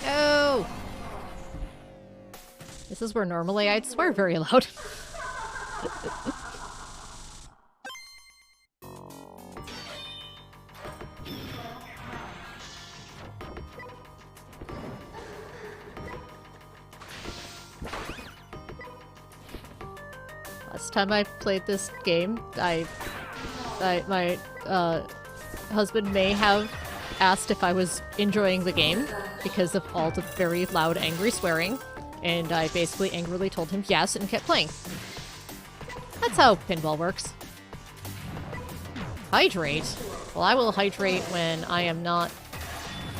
No! This is where normally I'd swear very loud. Last time I played this game, my husband may have asked if I was enjoying the game because of all the very loud, angry swearing, and I basically angrily told him yes and kept playing. That's how pinball works. Hydrate? Well, I will hydrate when I am not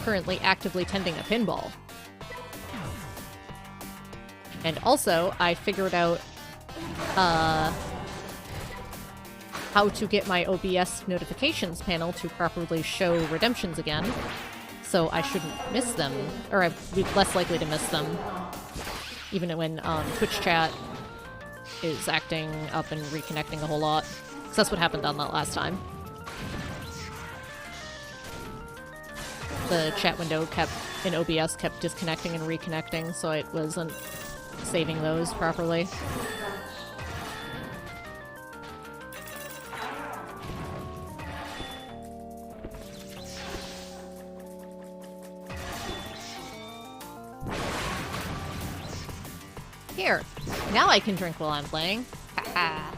currently actively tending a pinball. And also, I figured out how to get my OBS notifications panel to properly show redemptions again, so I shouldn't miss them, or I'd be less likely to miss them, even when Twitch chat is acting up and reconnecting a whole lot, because that's what happened on that last time. The chat window in OBS kept disconnecting and reconnecting, so it wasn't saving those properly. now I can drink while I'm playing. Ha-ha.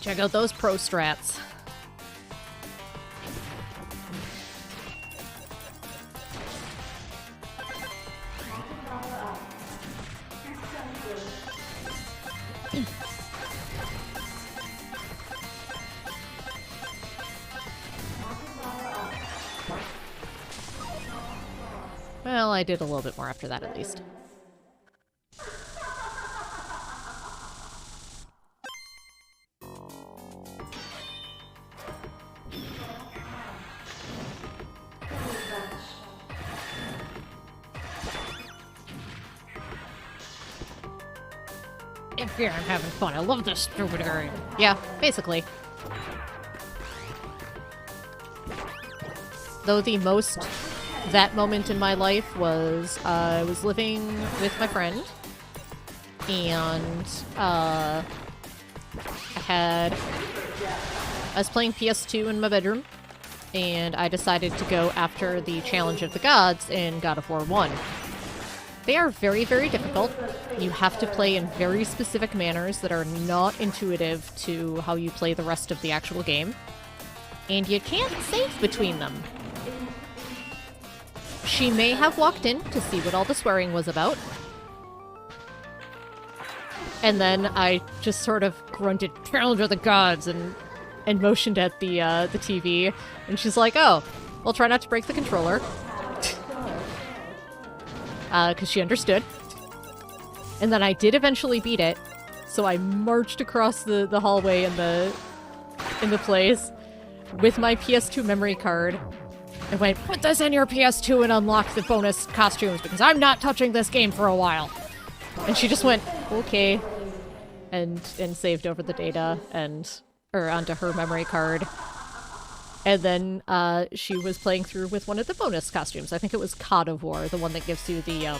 Check out those pro strats. Well, I did a little bit more after that, at least. Yeah, I'm having fun. I love this stupid game. Yeah, basically. Though the most that moment in my life was I was living with my friend, and I was playing PS2 in my bedroom, and I decided to go after the Challenge of the Gods in God of War 1. They are very, very difficult. You have to play in very specific manners that are not intuitive to how you play the rest of the actual game. And you can't save between them. She may have walked in to see what all the swearing was about. And then I just sort of grunted, "Challenge of the Gods," and motioned at the TV. And she's like, "Oh, well, try not to break the controller." Because she understood. And then I did eventually beat it, so I marched across the hallway in the place with my PS2 memory card and went, "Put this in your PS2 and unlock the bonus costumes, because I'm not touching this game for a while." And she just went, "Okay," and saved over the data or onto her memory card. And then she was playing through with one of the bonus costumes. I think it was God of War, the one that gives you the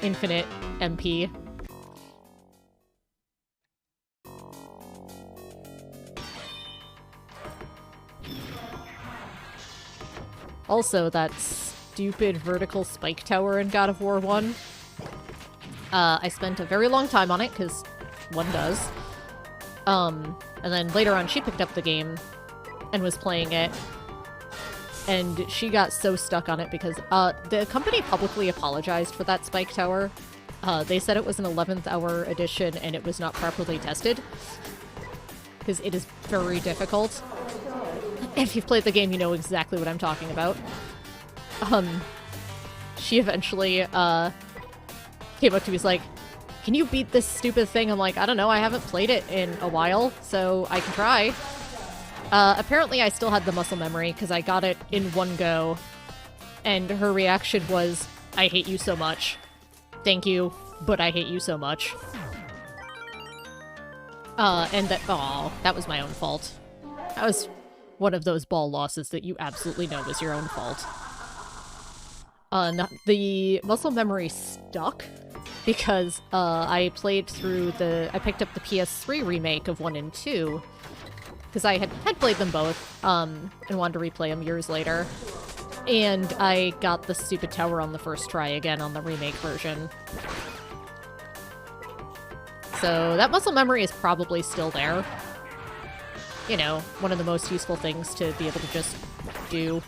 infinite MP. Also, that stupid vertical spike tower in God of War 1. I spent a very long time on it, because one does. And then later on, she picked up the game and was playing it, and she got so stuck on it because the company publicly apologized for that spike tower. They said it was an 11th hour edition and it was not properly tested, because it is very difficult. If you've played the game, you know exactly what I'm talking about. She eventually came up to me, was like, "Can you beat this stupid thing?" I'm like, "I don't know, I haven't played it in a while, so I can try." Apparently I still had the muscle memory, because I got it in one go, and her reaction was, "I hate you so much. Thank you, but I hate you so much." And that was my own fault. That was one of those ball losses that you absolutely know was your own fault. The muscle memory stuck, because I played through I picked up the PS3 remake of 1 and 2, because I had played them both, and wanted to replay them years later. And I got the stupid tower on the first try again on the remake version. So that muscle memory is probably still there. You know, one of the most useful things to be able to just do.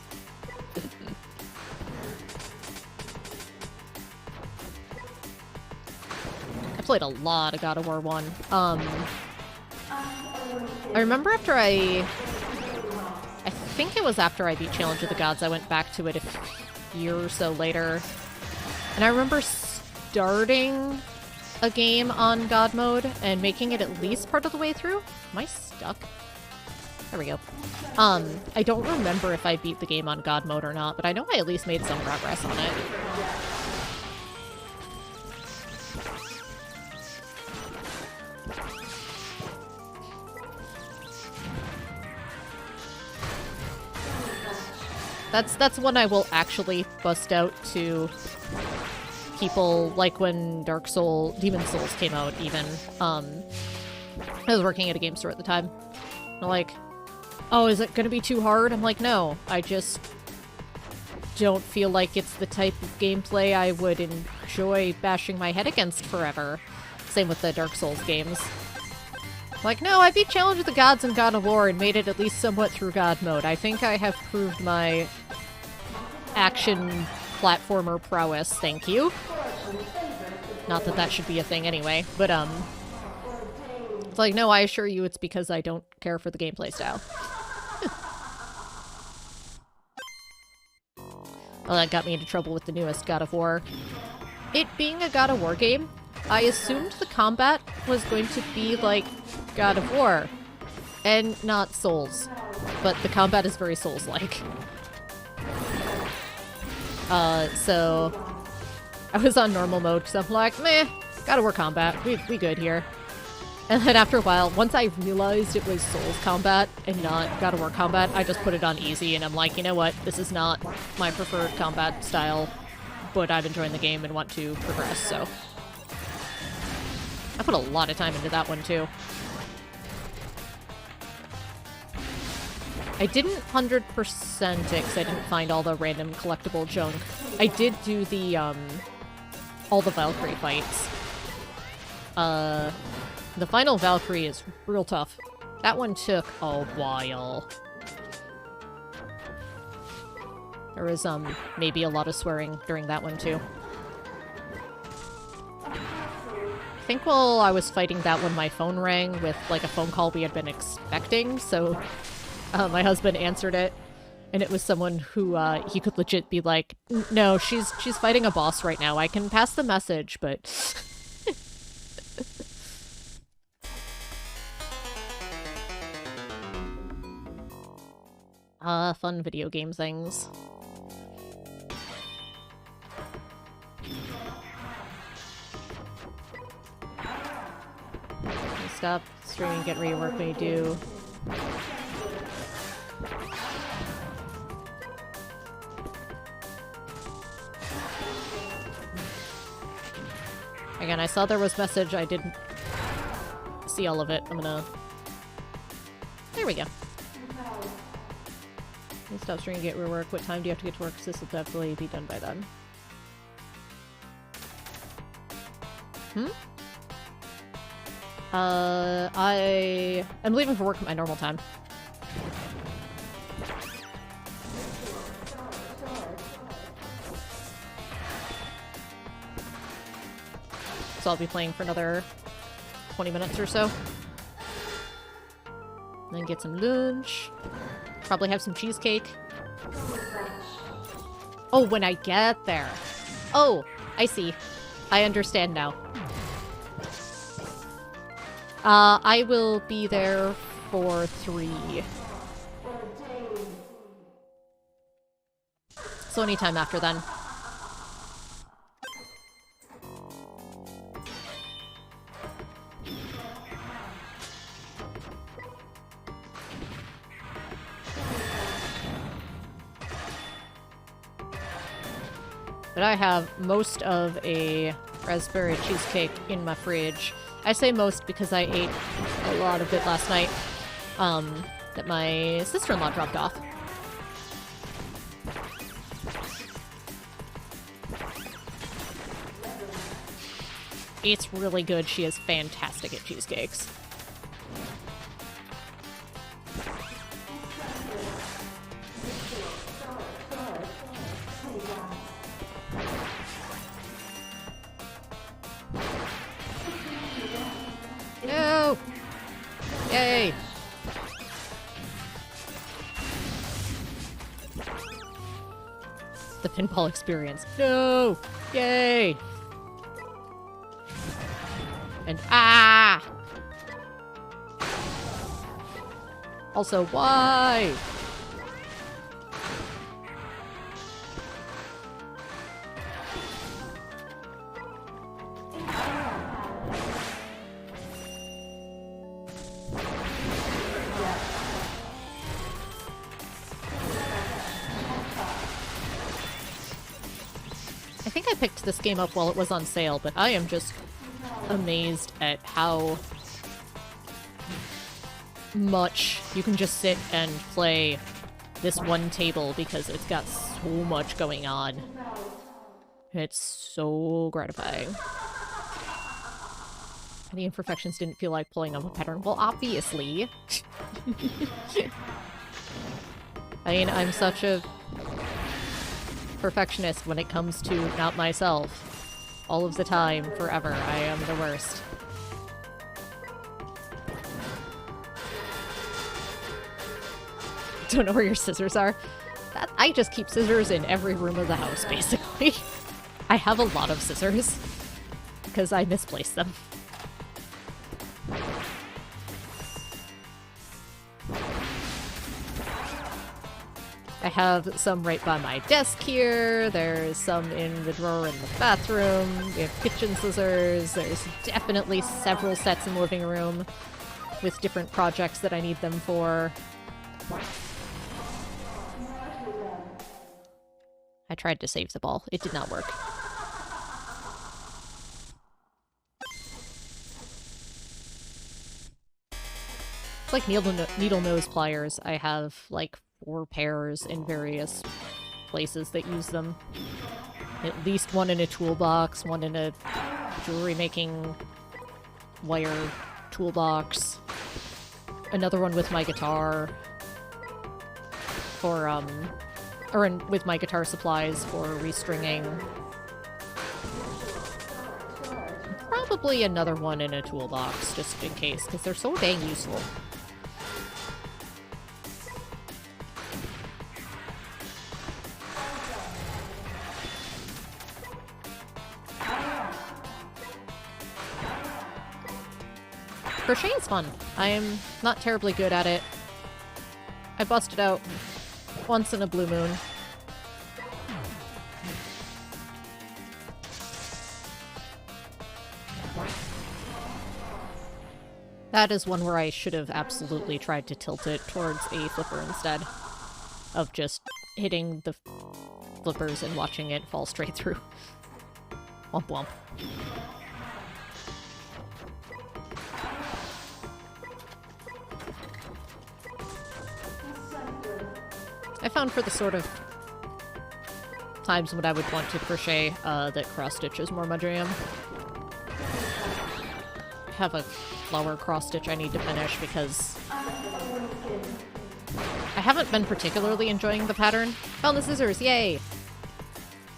I played a lot of God of War 1. I remember after I think it was after I beat Challenge of the Gods, I went back to it a year or so later. And I remember starting a game on God mode and making it at least part of the way through. Am I stuck? There we go. I don't remember if I beat the game on God mode or not, but I know I at least made some progress on it. That's one I will actually bust out to people, like when Demon's Souls came out, even. I was working at a game store at the time. They're like, "Oh, is it gonna be too hard?" I'm like, "No, I just don't feel like it's the type of gameplay I would enjoy bashing my head against forever. Same with the Dark Souls games. Like, no, I beat Challenge of the Gods in God of War and made it at least somewhat through God mode. I think I have proved my action platformer prowess, thank you. Not that that should be a thing anyway, but, it's like, no, I assure you it's because I don't care for the gameplay style. Well, that got me into trouble with the newest God of War. It being a God of War game, I assumed the combat was going to be like God of War, and not Souls. But the combat is very Souls-like. So I was on normal mode because I'm like, meh, God of War combat, we good here. And then after a while, once I realized it was Souls combat and not God of War combat, I just put it on easy, and I'm like, you know what, this is not my preferred combat style, but I'm enjoying the game and want to progress, so. I put a lot of time into that one, too. I didn't 100% it because I didn't find all the random collectible junk. I did do the, all the Valkyrie fights. The final Valkyrie is real tough. That one took a while. There was, maybe a lot of swearing during that one, too. I think while I was fighting that one, my phone rang with, like, a phone call we had been expecting, so my husband answered it, and it was someone who, he could legit be like, no, she's fighting a boss right now. I can pass the message, but... fun video game things. Stop streaming, get rework when you do. Again, I saw there was message, I didn't see all of it. I'm gonna... There we go. Stop streaming, get rework. What time do you have to get to work? Because this will definitely be done by then. I am leaving for work at my normal time. So I'll be playing for another 20 minutes or so. Then get some lunch. Probably have some cheesecake. Oh, when I get there. Oh, I see. I understand now. I will be there for 3. So anytime after then. But I have most of a raspberry cheesecake in my fridge. I say most because I ate a lot of it last night, that my sister-in-law dropped off. It's really good. She is fantastic at cheesecakes. No! Yay! The pinball experience. No! Yay! And ah! Also, why? I think I picked this game up while it was on sale, but I am just amazed at how much you can just sit and play this one table because it's got so much going on. It's so gratifying. Any imperfections didn't feel like pulling up a pattern. Well, obviously. I mean, I'm such a perfectionist when it comes to not myself. All of the time, forever. I am the worst. Don't know where your scissors are. I just keep scissors in every room of the house, basically. I have a lot of scissors because I misplace them. I have some right by my desk here. There's some in the drawer in the bathroom. We have kitchen scissors. There's definitely several sets in the living room with different projects that I need them for. I tried to save the ball. It did not work. It's like needle nose pliers. I have like 4 pairs in various places that use them. At least one in a toolbox, one in a jewelry making wire toolbox. Another one with my guitar for with my guitar supplies for restringing. Probably another one in a toolbox, just in case, because they're so dang useful. Crocheting's fun. I am not terribly good at it. I busted out once in a blue moon. That is one where I should have absolutely tried to tilt it towards a flipper instead of just hitting the flippers and watching it fall straight through. Womp womp. I found for the sort of times when I would want to crochet that cross-stitch is more my jam. I have a flower cross-stitch I need to finish because I haven't been particularly enjoying the pattern. Found the scissors, yay!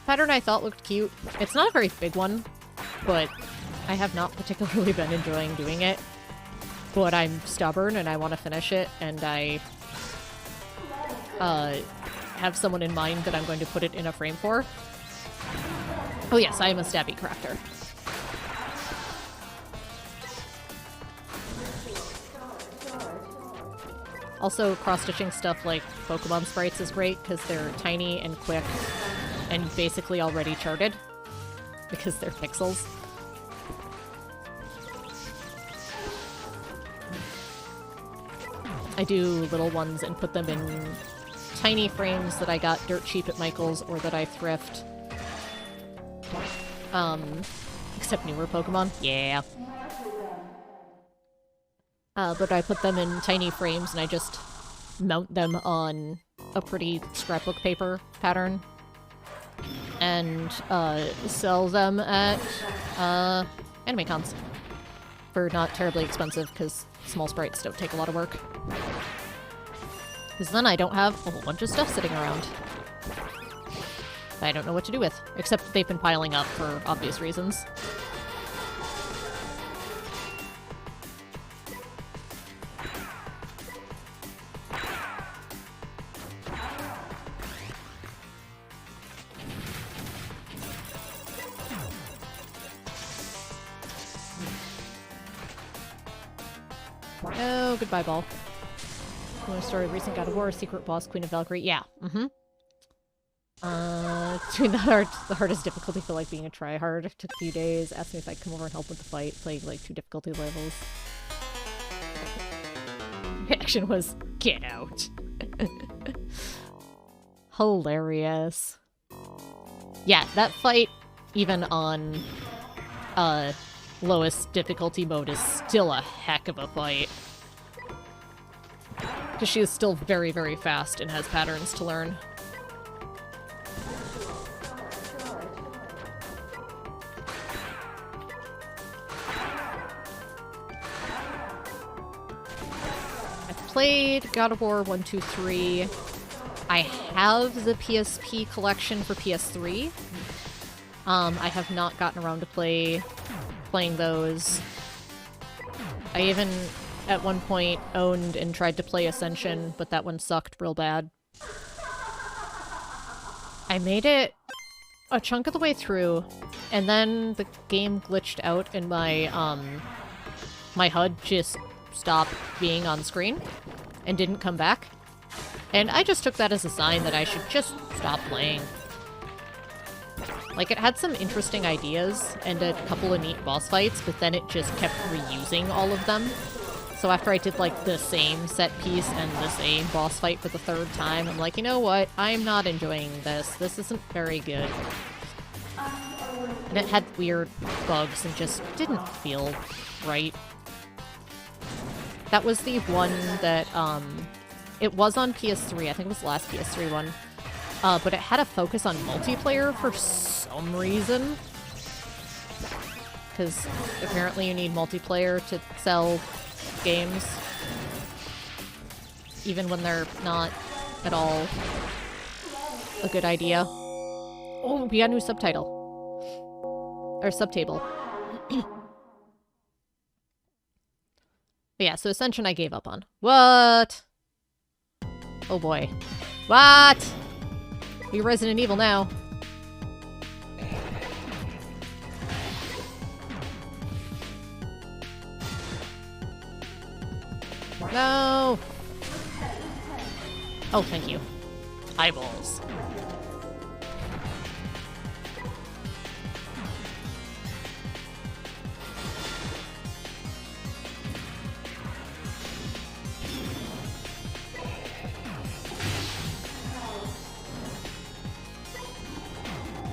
Pattern I thought looked cute. It's not a very big one, but I have not particularly been enjoying doing it. But I'm stubborn and I want to finish it, and I have someone in mind that I'm going to put it in a frame for. Oh yes, I am a stabby crafter. Also, cross-stitching stuff like Pokemon sprites is great because they're tiny and quick and basically already charted because they're pixels. I do little ones and put them in tiny frames that I got dirt cheap at Michael's or that I thrift. Except newer Pokemon. Yeah. But I put them in tiny frames and I just mount them on a pretty scrapbook paper pattern. And, sell them at, anime cons. For not terribly expensive, because small sprites don't take a lot of work. Because then I don't have a whole bunch of stuff sitting around. I don't know what to do with, except that they've been piling up for obvious reasons. Oh, goodbye, ball. You want a story of recent God of War, secret boss, Queen of Valkyrie? Yeah, Between the hardest difficulty, feel like being a tryhard. Took a few days, asked me if I'd come over and help with the fight, playing like 2 difficulty levels. Reaction was, get out. Hilarious. Yeah, that fight, even on, lowest difficulty mode, is still a heck of a fight. Because she is still very, very fast and has patterns to learn. played God of War 1, 2, 3. I have the PSP collection for PS3. I have not gotten around to playing those. I even, at one point, owned and tried to play Ascension, but that one sucked real bad. I made it a chunk of the way through, and then the game glitched out and my HUD just stopped being on screen and didn't come back. And I just took that as a sign that I should just stop playing. Like, it had some interesting ideas and a couple of neat boss fights, but then it just kept reusing all of them. So after I did, like, the same set piece and the same boss fight for the third time, I'm like, you know what? I'm not enjoying this. This isn't very good. And it had weird bugs and just didn't feel right. That was the one that, it was on PS3. I think it was the last PS3 one. But it had a focus on multiplayer for some reason. Because apparently you need multiplayer to sell games. Even when they're not at all a good idea. Oh, we got a new subtitle. Or subtable. But yeah, so Ascension I gave up on. What? Oh boy. What? We're Resident Evil now. No! Oh, thank you. Eyeballs.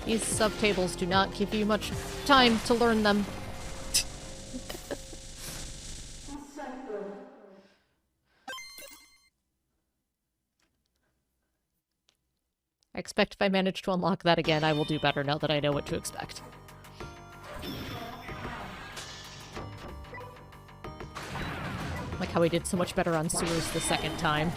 These subtables do not give you much time to learn them. I expect if I manage to unlock that again, I will do better now that I know what to expect. Like how we did so much better on sewers the second time.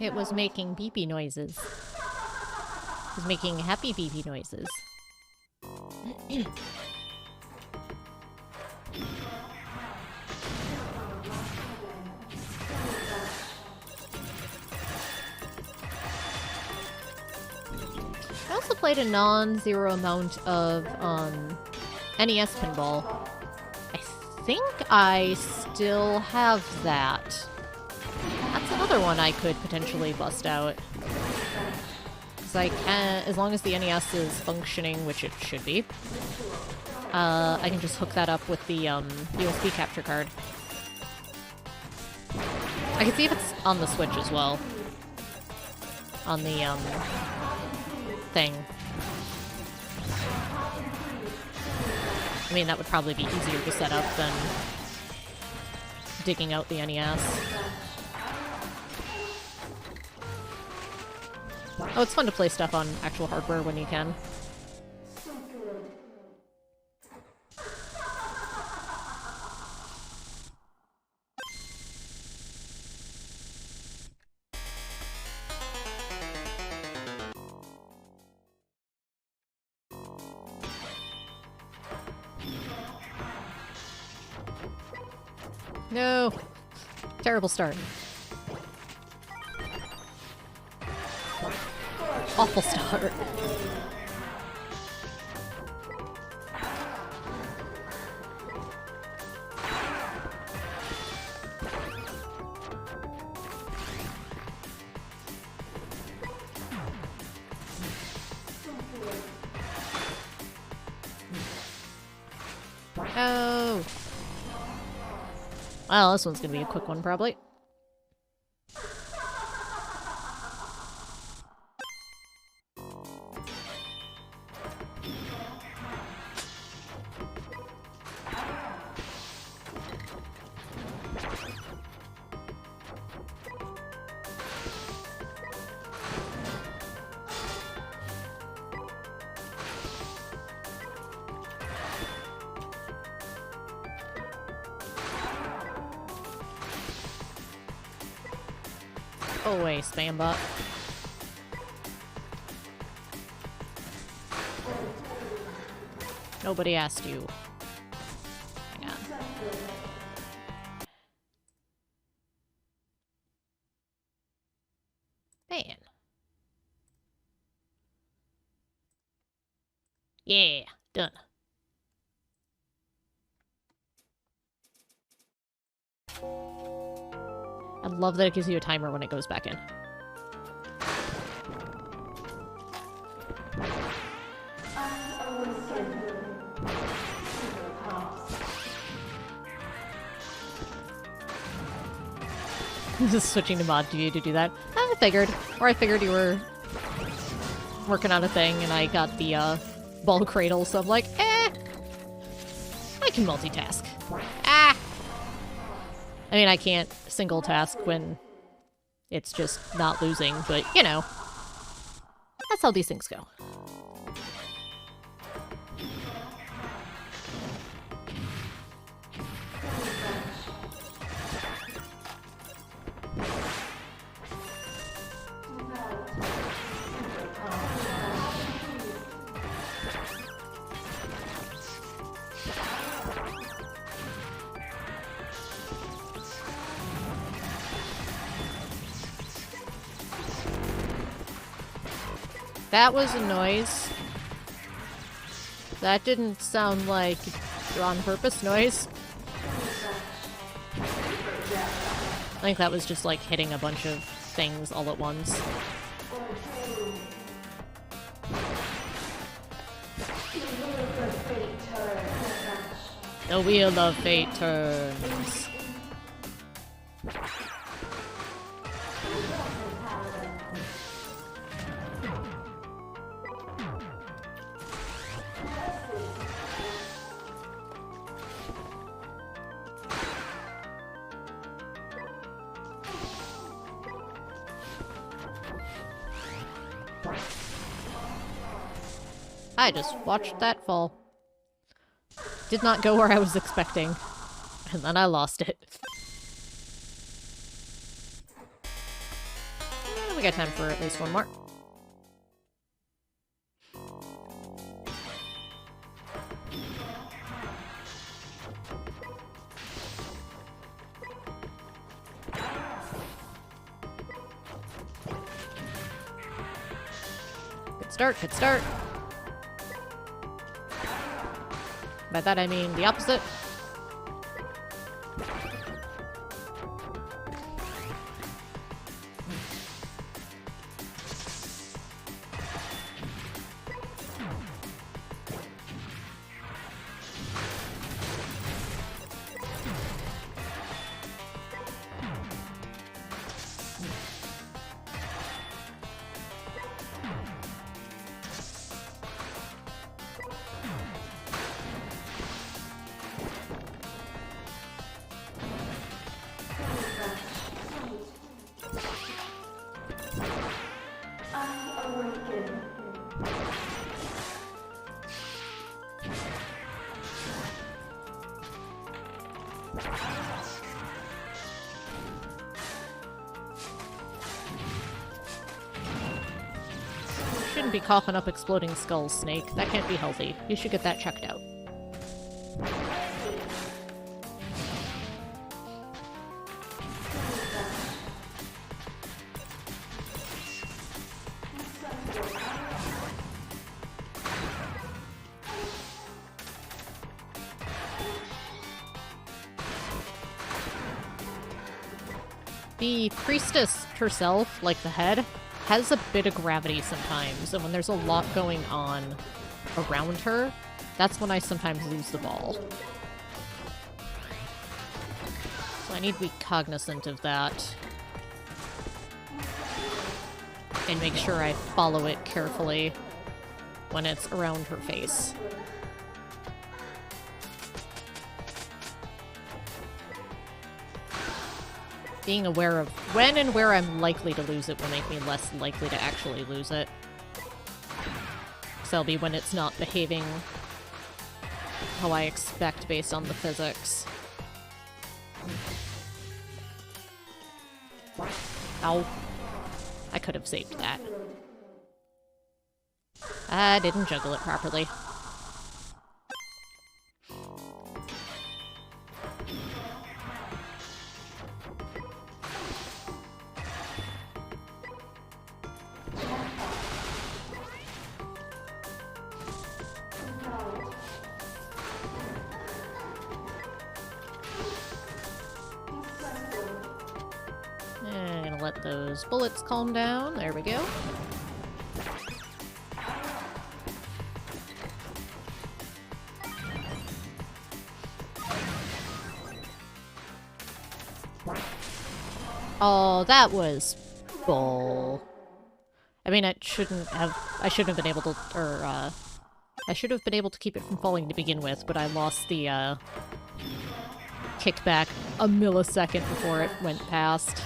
It was making beepy noises. It was making happy beepy noises. I also played a non-zero amount of NES Pinball. I think I still have that. That's another one I could potentially bust out. Because I can, as long as the NES is functioning, which it should be, I can just hook that up with the USB capture card. I can see if it's on the Switch as well. On the, thing. I mean, that would probably be easier to set up than digging out the NES. Oh, it's fun to play stuff on actual hardware when you can. No! Terrible start. Awful start. Oh! Well, this one's gonna be a quick one, probably. Go away, spam bot. Nobody asked you. Hang on. Man. Yeah, done. I love that it gives you a timer when it goes back in. Just switching to mod view to do that. I figured. Or I figured you were working on a thing and I got the ball cradle, so I'm like, I can multitask. Ah! I mean, I can't single task when it's just not losing, but, you know. That's how these things go. That was a noise. That didn't sound like on-purpose noise. I think that was just like hitting a bunch of things all at once. The wheel of fate turns. I just watched that fall. Did not go where I was expecting. And then I lost it. We got time for at least one more. Good start, good start. By that I mean the opposite. Shouldn't be coughing up exploding skulls, Snake. That can't be healthy. You should get that checked out. The priestess herself, like the head, has a bit of gravity sometimes, and when there's a lot going on around her, that's when I sometimes lose the ball. So I need to be cognizant of that. And make sure I follow it carefully when it's around her face. Being aware of when and where I'm likely to lose it will make me less likely to actually lose it. So that'll be when it's not behaving how I expect based on the physics. Ow. I could have saved that. I didn't juggle it properly. And gonna let those bullets calm down. There we go. Oh, that was bull. I mean, I shouldn't have been able to, I should have been able to keep it from falling to begin with, but I lost the, kickback a millisecond before it went past.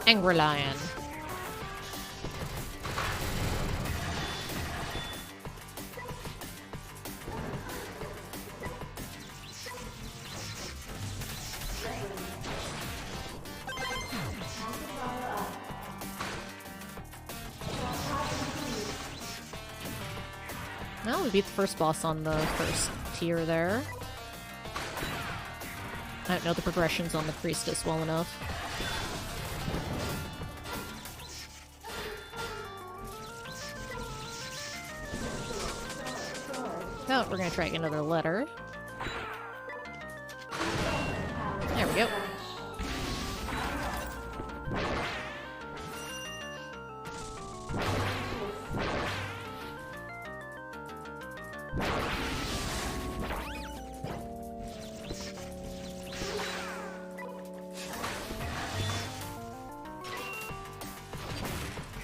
Angry Lion. Well, we beat the first boss on the first tier there. I don't know the progressions on the priestess well enough. Oh, we're gonna try another letter. There we go.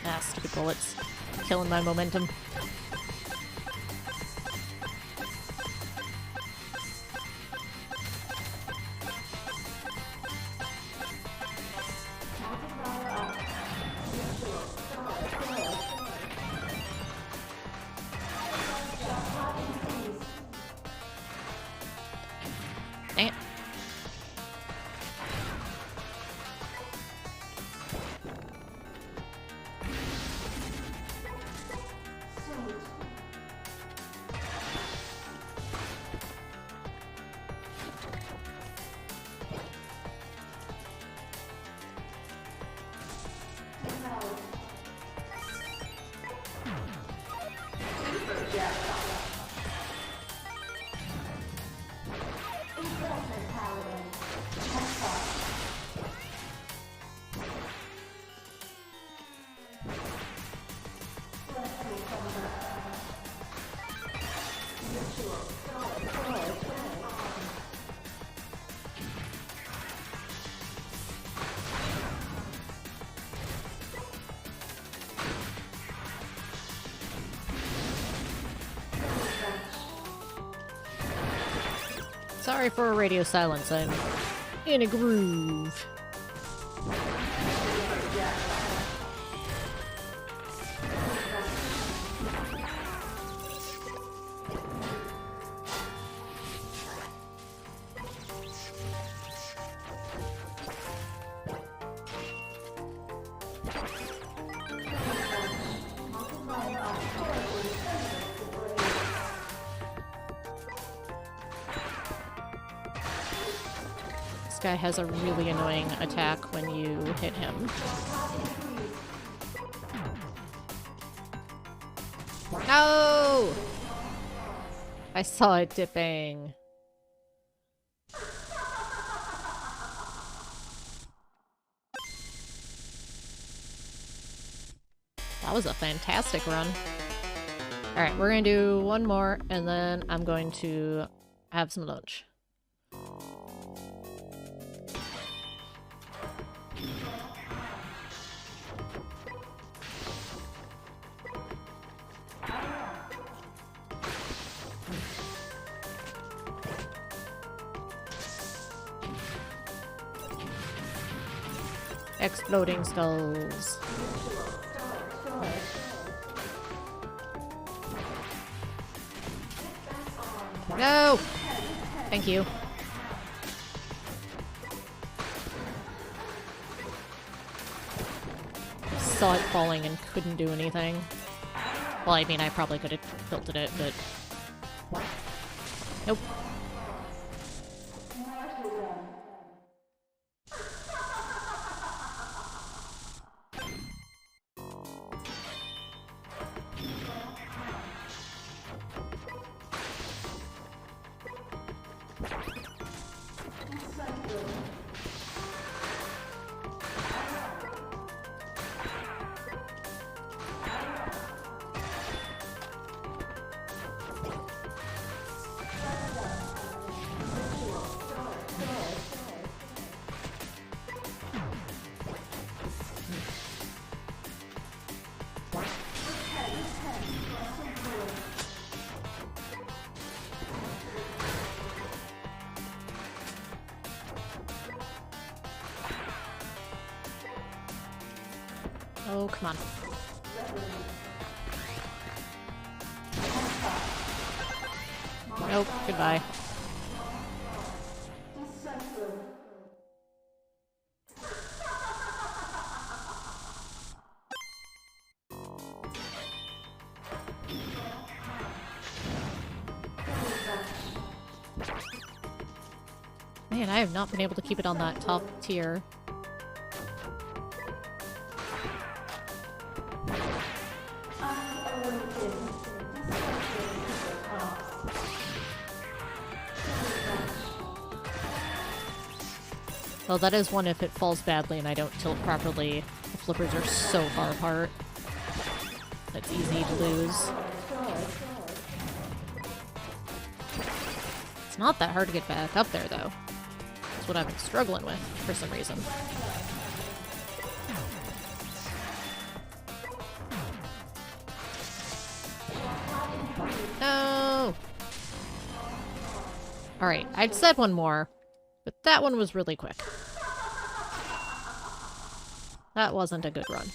Ah, stupid bullets. Killing my momentum. Dang it. Sorry for a radio silence, I'm in a groove. This guy has a really annoying attack when you hit him. No! I saw it dipping. That was a fantastic run. Alright, we're gonna do one more, and then I'm going to have some lunch. Exploding skulls. No! Thank you. Saw it falling and couldn't do anything. Well, I mean, I probably could have tilted it, but... Nope. Oh, come on. Nope, goodbye. Man, I have not been able to keep it on that top tier. Well, that is one if it falls badly and I don't tilt properly. The flippers are so far apart. That's easy to lose. It's not that hard to get back up there, though. That's what I've been struggling with, for some reason. No! Alright, I'd said one more, but that one was really quick. That wasn't a good run.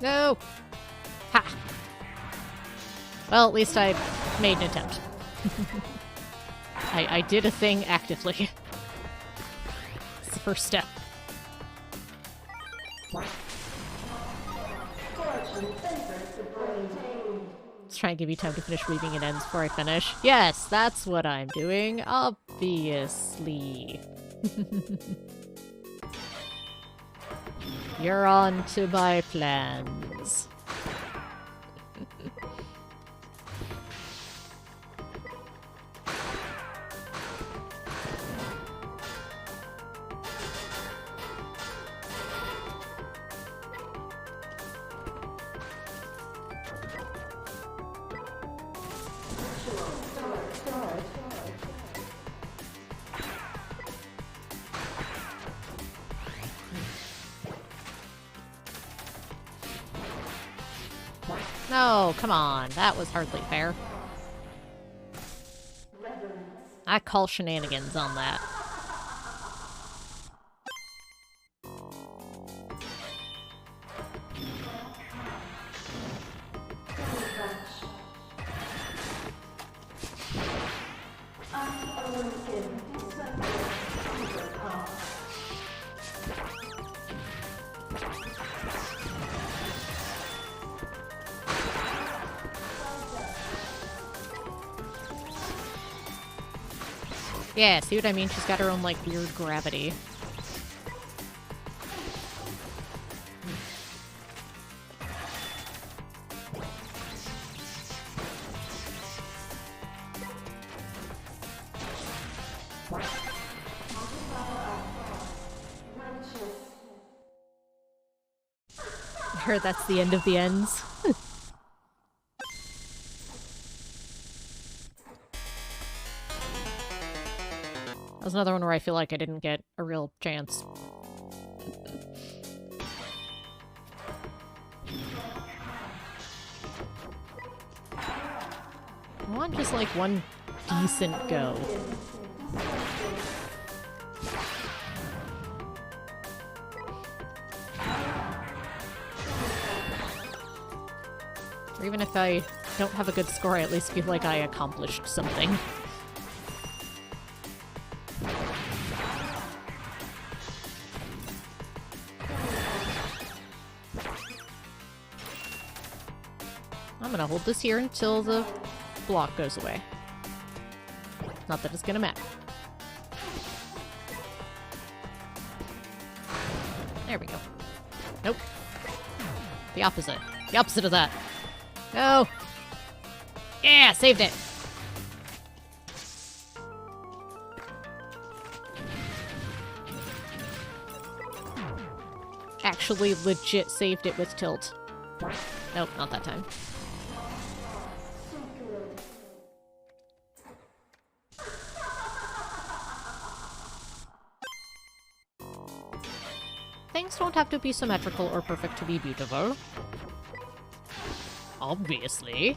No! Ha! Well, at least I made an attempt. I did a thing actively. It's the first step. Let's try and give you time to finish weaving it ends before I finish. Yes, that's what I'm doing, obviously. You're on to my plans. No, come on. That was hardly fair. I call shenanigans on that. Yeah, see what I mean? She's got her own, like, weird gravity. swear that's the end of the ends. That was another one where I feel like I didn't get a real chance. I want just like one decent go. Or even if I don't have a good score, I at least feel like I accomplished something. I'm gonna hold this here until the block goes away. Not that it's gonna matter. There we go. Nope. The opposite. The opposite of that. No! Yeah, saved it! Actually legit saved it with tilt. Nope, not that time. Things don't have to be symmetrical or perfect to be beautiful. Obviously.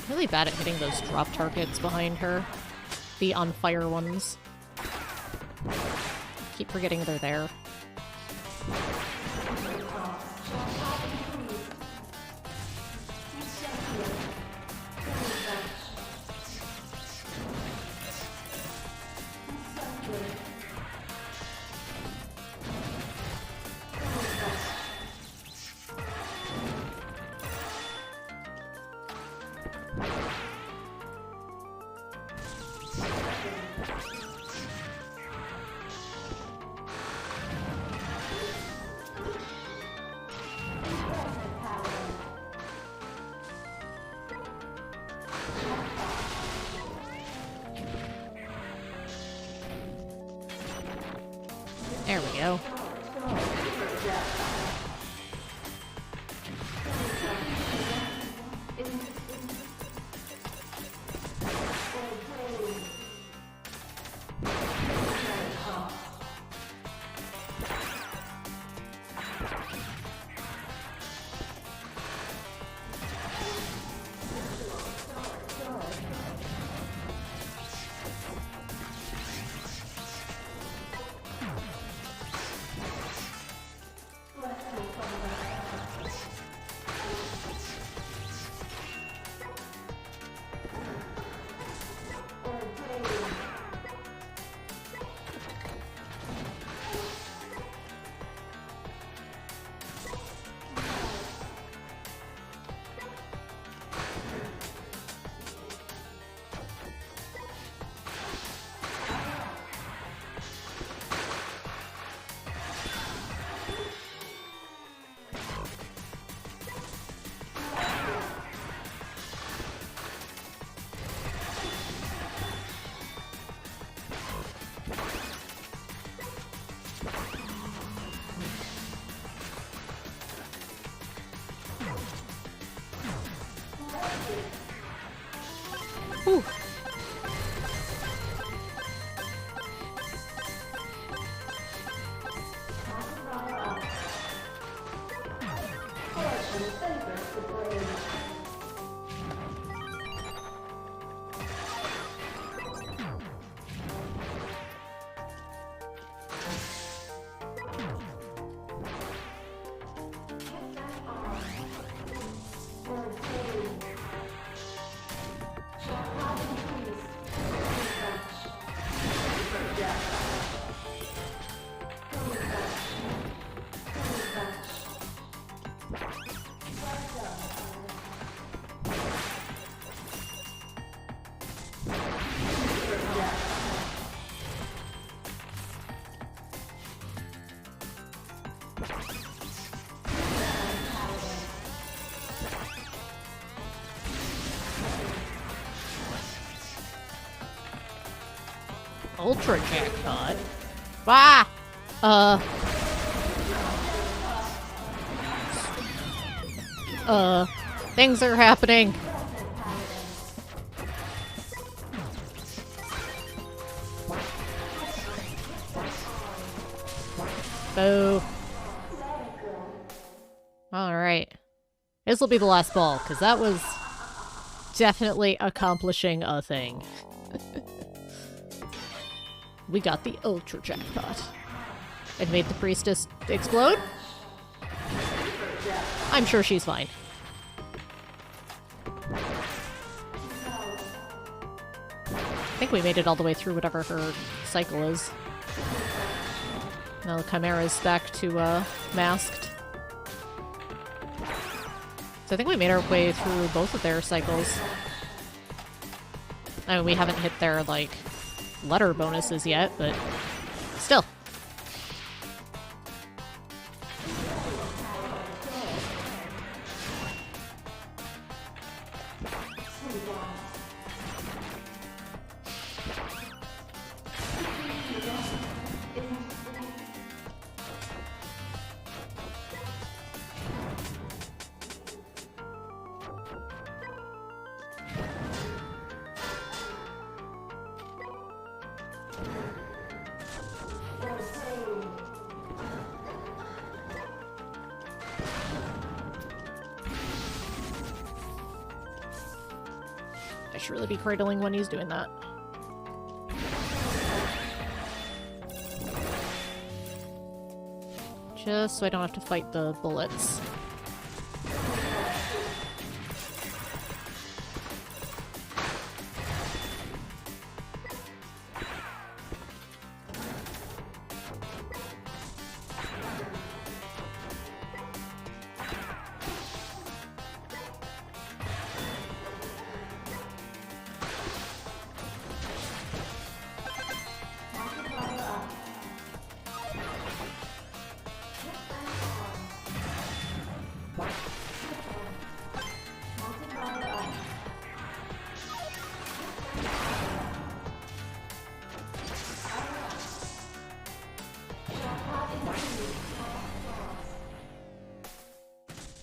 Really bad at hitting those drop targets behind her. The on fire ones. Keep forgetting they're there. There we go. Whew. Ultra Jackpot. Ah! Things are happening. Boo. Alright. This will be the last ball, because that was definitely accomplishing a thing. We got the Ultra Jackpot. It made the priestess explode? I'm sure she's fine. I think we made it all the way through whatever her cycle is. Now the Chimera's back to, masked. So I think we made our way through both of their cycles. I mean, we haven't hit their, like, letter bonuses yet, but still. I should really be cradling when he's doing that. Just so I don't have to fight the bullets.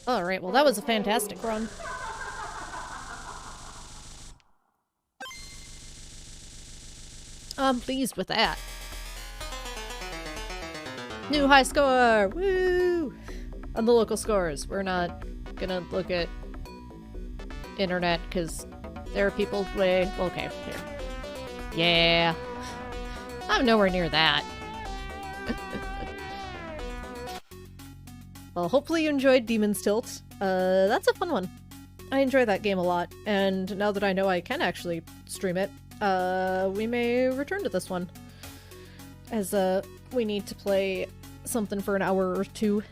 Alright, well that was a fantastic run. I'm pleased with that. New high score! Woo! On the local scores. We're not gonna look at internet because there are people way... Okay, here. Yeah. I'm nowhere near that. Well, hopefully you enjoyed Demon's Tilt. That's a fun one. I enjoy that game a lot, and now that I know I can actually stream it, we may return to this one. As, we need to play something for an hour or two.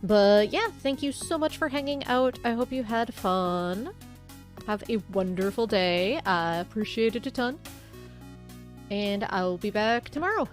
But yeah, thank you so much for hanging out. I hope you had fun. Have a wonderful day. I appreciate it a ton. And I'll be back tomorrow.